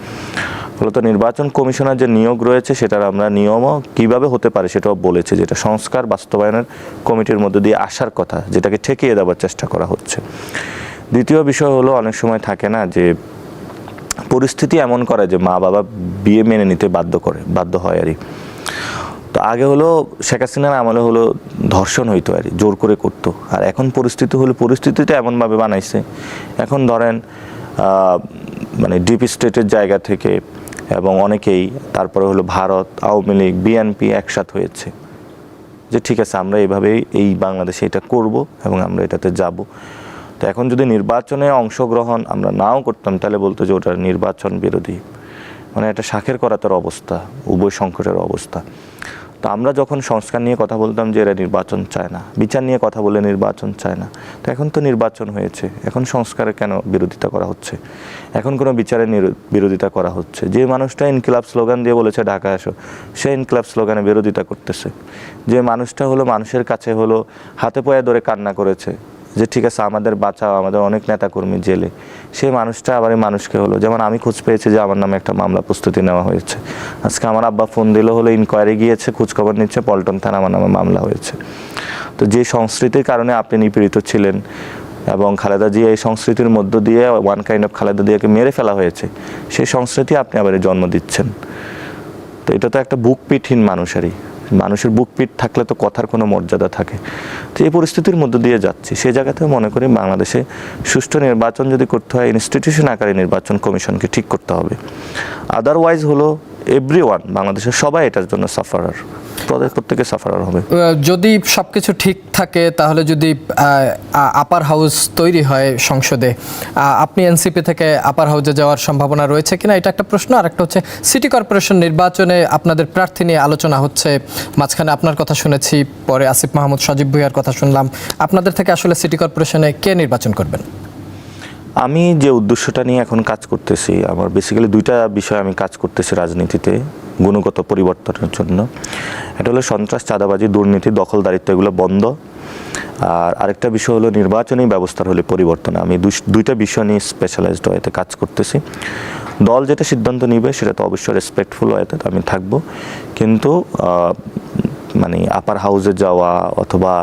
ফলত নির্বাচন কমিশনার যে নিয়োগ রয়েছে সেটার আমরা নিয়মও কীভাবে হতে পারে সেটাও বলেছে, যেটা সংস্কার বাস্তবায়নের কমিটির মধ্যে দিয়ে আসার কথা, যেটাকে ঠেকিয়ে দেওয়ার চেষ্টা করা হচ্ছে। দ্বিতীয় বিষয় হলো, অনেক সময় থাকে না যে পরিস্থিতি এমন করে যে মা বাবা বিয়ে মেনে নিতে বাধ্য হয় আর। তো আগে হলো শেখ হাসিনার আমলে হলো ধর্ষণ হইতো আর জোর করে করতো, আর এখন পরিস্থিতি হলো পরিস্থিতিটা এমনভাবে বানাইছে, এখন ধরেন মানে ডিপ স্টেটের জায়গা থেকে এবং অনেকেই, তারপরে হলো ভারত, আওয়ামী লীগ, বিএনপি একসাথ হয়েছে যে ঠিক আছে আমরা এইভাবেই এই বাংলাদেশে এটা করব এবং আমরা এটাতে যাব। তো এখন যদি নির্বাচনে অংশগ্রহণ আমরা নাও করতাম তাহলে বলতো যে ওটা নির্বাচন বিরোধী, মানে এটা শাখের করাতের অবস্থা, উভয় সংকটের অবস্থা। তো আমরা যখন সংস্কার নিয়ে কথা বলতাম যে এরা নির্বাচন চায় না, বিচার নিয়ে কথা বলে নির্বাচন চায় না, তো এখন তো নির্বাচন হয়েছে, এখন সংস্কারের কেন বিরোধিতা করা হচ্ছে? এখন কোনো বিচারের বিরোধিতা করা হচ্ছে? যে মানুষটা ইনকিলাব স্লোগান দিয়ে বলেছে ঢাকা আসো, সে ইনকিলাব স্লোগানে বিরোধিতা করতেছে। যে মানুষটা হলো মানুষের কাছে হলো হাতে পায়ে ধরে কান্না করেছে যে ঠিক আছে আমাদের বাঁচাও, আমাদের অনেক নেতাকর্মী জেলে, সেই মানুষটা আবার এই মানুষকে হলো, যেমন আমি খোঁজ পেয়েছি যে আমার নামে একটা মামলা প্রস্তুতি নেওয়া হয়েছে। আজকে আমার আব্বা ফোন দিল, হলো ইনকোয়ারি গিয়েছে, খোঁজখবর নিচ্ছে, পল্টন থানা আমার নামে মামলা হয়েছে। তো যে সংস্কৃতির কারণে আপনি নিপীড়িত ছিলেন এবং খালেদা জিয়া এই সংস্কৃতির মধ্য দিয়ে ওয়ান কাইন্ড অফ খালেদা জিয়াকে মেরে ফেলা হয়েছে, সেই সংস্কৃতি আপনি আবার জন্ম দিচ্ছেন। তো এটা তো একটা বুকপিঠহীন মানুষেরই, মানুষের বুকপিঠ থাকলে তো কথার কোনো মর্যাদা থাকে। তো এই পরিস্থিতির মধ্য দিয়ে যাচ্ছি, সেই জায়গাতেও মনে করি বাংলাদেশে সুষ্ঠু নির্বাচন যদি করতে হয় ইনস্টিটিউশন আকারে নির্বাচন কমিশনকে ঠিক করতে হবে। আদারওয়াইজ হলো এভরিওয়ান, বাংলাদেশের সবাই এটার জন্য সাফারার, তাদের প্রত্যেকে সাফারার হবে। যদি সবকিছু ঠিক থাকে তাহলে যদি আপার হাউস তৈরি হয় সংসদে, আপনি এনসিপি থেকে আপার হাউসে যাওয়ার সম্ভাবনা রয়েছে কিনা, এটা একটা প্রশ্ন। আর একটা হচ্ছে সিটি কর্পোরেশন নির্বাচনে আপনাদের প্রার্থী নিয়ে আলোচনা হচ্ছে, মাঝখানে আপনার কথা শুনেছি, পরে আসিফ মাহমুদ, সজীব ভুঁইয়ার কথা শুনলাম। আপনাদের থেকে আসলে সিটি কর্পোরেশনে কে নির্বাচন করবেন? আমি যে উদ্দেশ্যটা নিয়ে এখন কাজ করতেছি, আমার বেসিক্যালি দুইটা বিষয় আমি কাজ করতেছি রাজনীতিতে গুণগত পরিবর্তনের জন্য। এটা হলো সন্ত্রাস, চাঁদাবাজি, দুর্নীতি, দখলদারিত্ব, এগুলো বন্ধ। আর আরেকটা বিষয় হলো নির্বাচনী ব্যবস্থার হলে পরিবর্তন। আমি দুইটা বিষয় নিয়ে স্পেশালাইজড ওয়েতে কাজ করতেছি। দল যেটা সিদ্ধান্ত নিবে সেটা তো অবশ্যই রেসপেক্টফুল ওয়েতে আমি থাকবো, কিন্তু মানে আপার হাউসে যাওয়া অথবা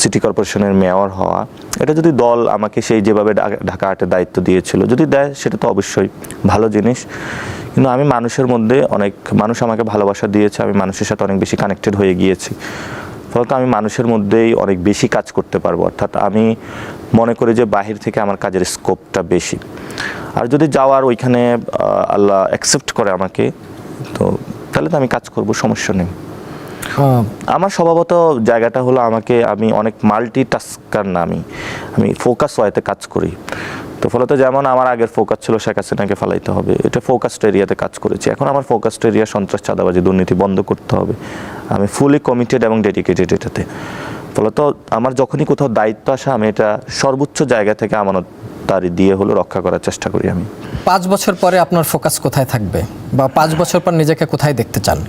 সিটি কর্পোরেশনের মেয়র হওয়া, এটা যদি দল আমাকে সেই যেভাবে ঢাকা আর্টের দায়িত্ব দিয়েছিল যদি দেয় সেটা তো অবশ্যই ভালো জিনিস। কিন্তু আমি মানুষের মধ্যে অনেক মানুষ আমাকে ভালোবাসা দিয়েছে, আমি মানুষের সাথে অনেক বেশি কানেক্টেড হয়ে গিয়েছি, ফলত আমি মানুষের মধ্যেই অনেক বেশি কাজ করতে পারবো। অর্থাৎ আমি মনে করি যে বাহির থেকে আমার কাজের স্কোপটা বেশি। আর যদি যাওয়ার ওইখানে আল্লাহ অ্যাকসেপ্ট করে আমাকে, তো তাহলে তো আমি কাজ করব, সমস্যা নেই। আমার স্বভাবত জায়গাটা হলো আমি অনেক মাল্টি টাস্কার না, আমি ফোকাস ওয়েতে কাজ করি। তো ফলত যেমন আমার আগের ফোকাস ছিল শেখ হাসিনাকে ফালাইতে হবে, এটা ফোকাসড এরিয়াতে কাজ করেছি। এখন আমার ফোকাসড এরিয়া সন্ত্রাস, চাঁদাবাজি, দুর্নীতি বন্ধ করতে হবে। আমি ফুলি কমিটেড এবং ডেডিকেটেড এটাতে। ফলত আমার যখনই কোথাও দায়িত্ব আসে আমি এটা সর্বোচ্চ জায়গা থেকে আমানতদারি দিয়ে হলো রক্ষা করার চেষ্টা করি। আমি 5 বছর পরে আপনার ফোকাস কোথায় থাকবে, বা 5 বছর পর নিজেকে কোথায় দেখতে চান?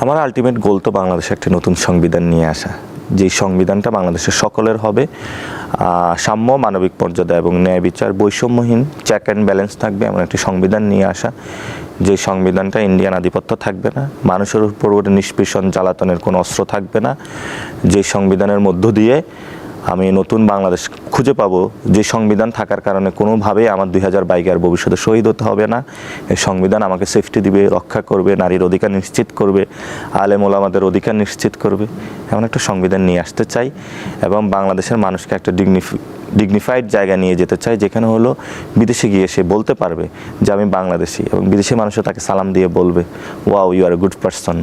আমার আলটিমেট গোল তো বাংলাদেশে একটি নতুন সংবিধান নিয়ে আসা, যেই সংবিধানটা বাংলাদেশের সকলের হবে, সাম্য, মানবিক মর্যাদা এবং ন্যায় বিচার, বৈষম্যহীন, চেক অ্যান্ড ব্যালেন্স থাকবে এমন একটি সংবিধান নিয়ে আসা, যে সংবিধানটা ইন্ডিয়ান আধিপত্য থাকবে না, মানুষের উপর নিষ্পেষণ, জ্বালাতনের কোনো অস্ত্র থাকবে না, যে সংবিধানের মধ্য দিয়ে আমি নতুন বাংলাদেশ খুঁজে পাবো, যে সংবিধান থাকার কারণে কোনোভাবেই আমার 2022 ভবিষ্যতে শহীদ হতে হবে না। এই সংবিধান আমাকে সেফটি দিবে, রক্ষা করবে, নারীর অধিকার নিশ্চিত করবে, আলেম ওলামাদের অধিকার নিশ্চিত করবে, এমন একটা সংবিধান নিয়ে আসতে চাই। এবং বাংলাদেশের মানুষকে একটা ডিগনিফাইড জায়গা নিয়ে যেতে চাই, যেখানে হলো বিদেশে গিয়ে সে বলতে পারবে যে আমি বাংলাদেশি, এবং বিদেশি মানুষও তাকে সালাম দিয়ে বলবে wow you are a good person.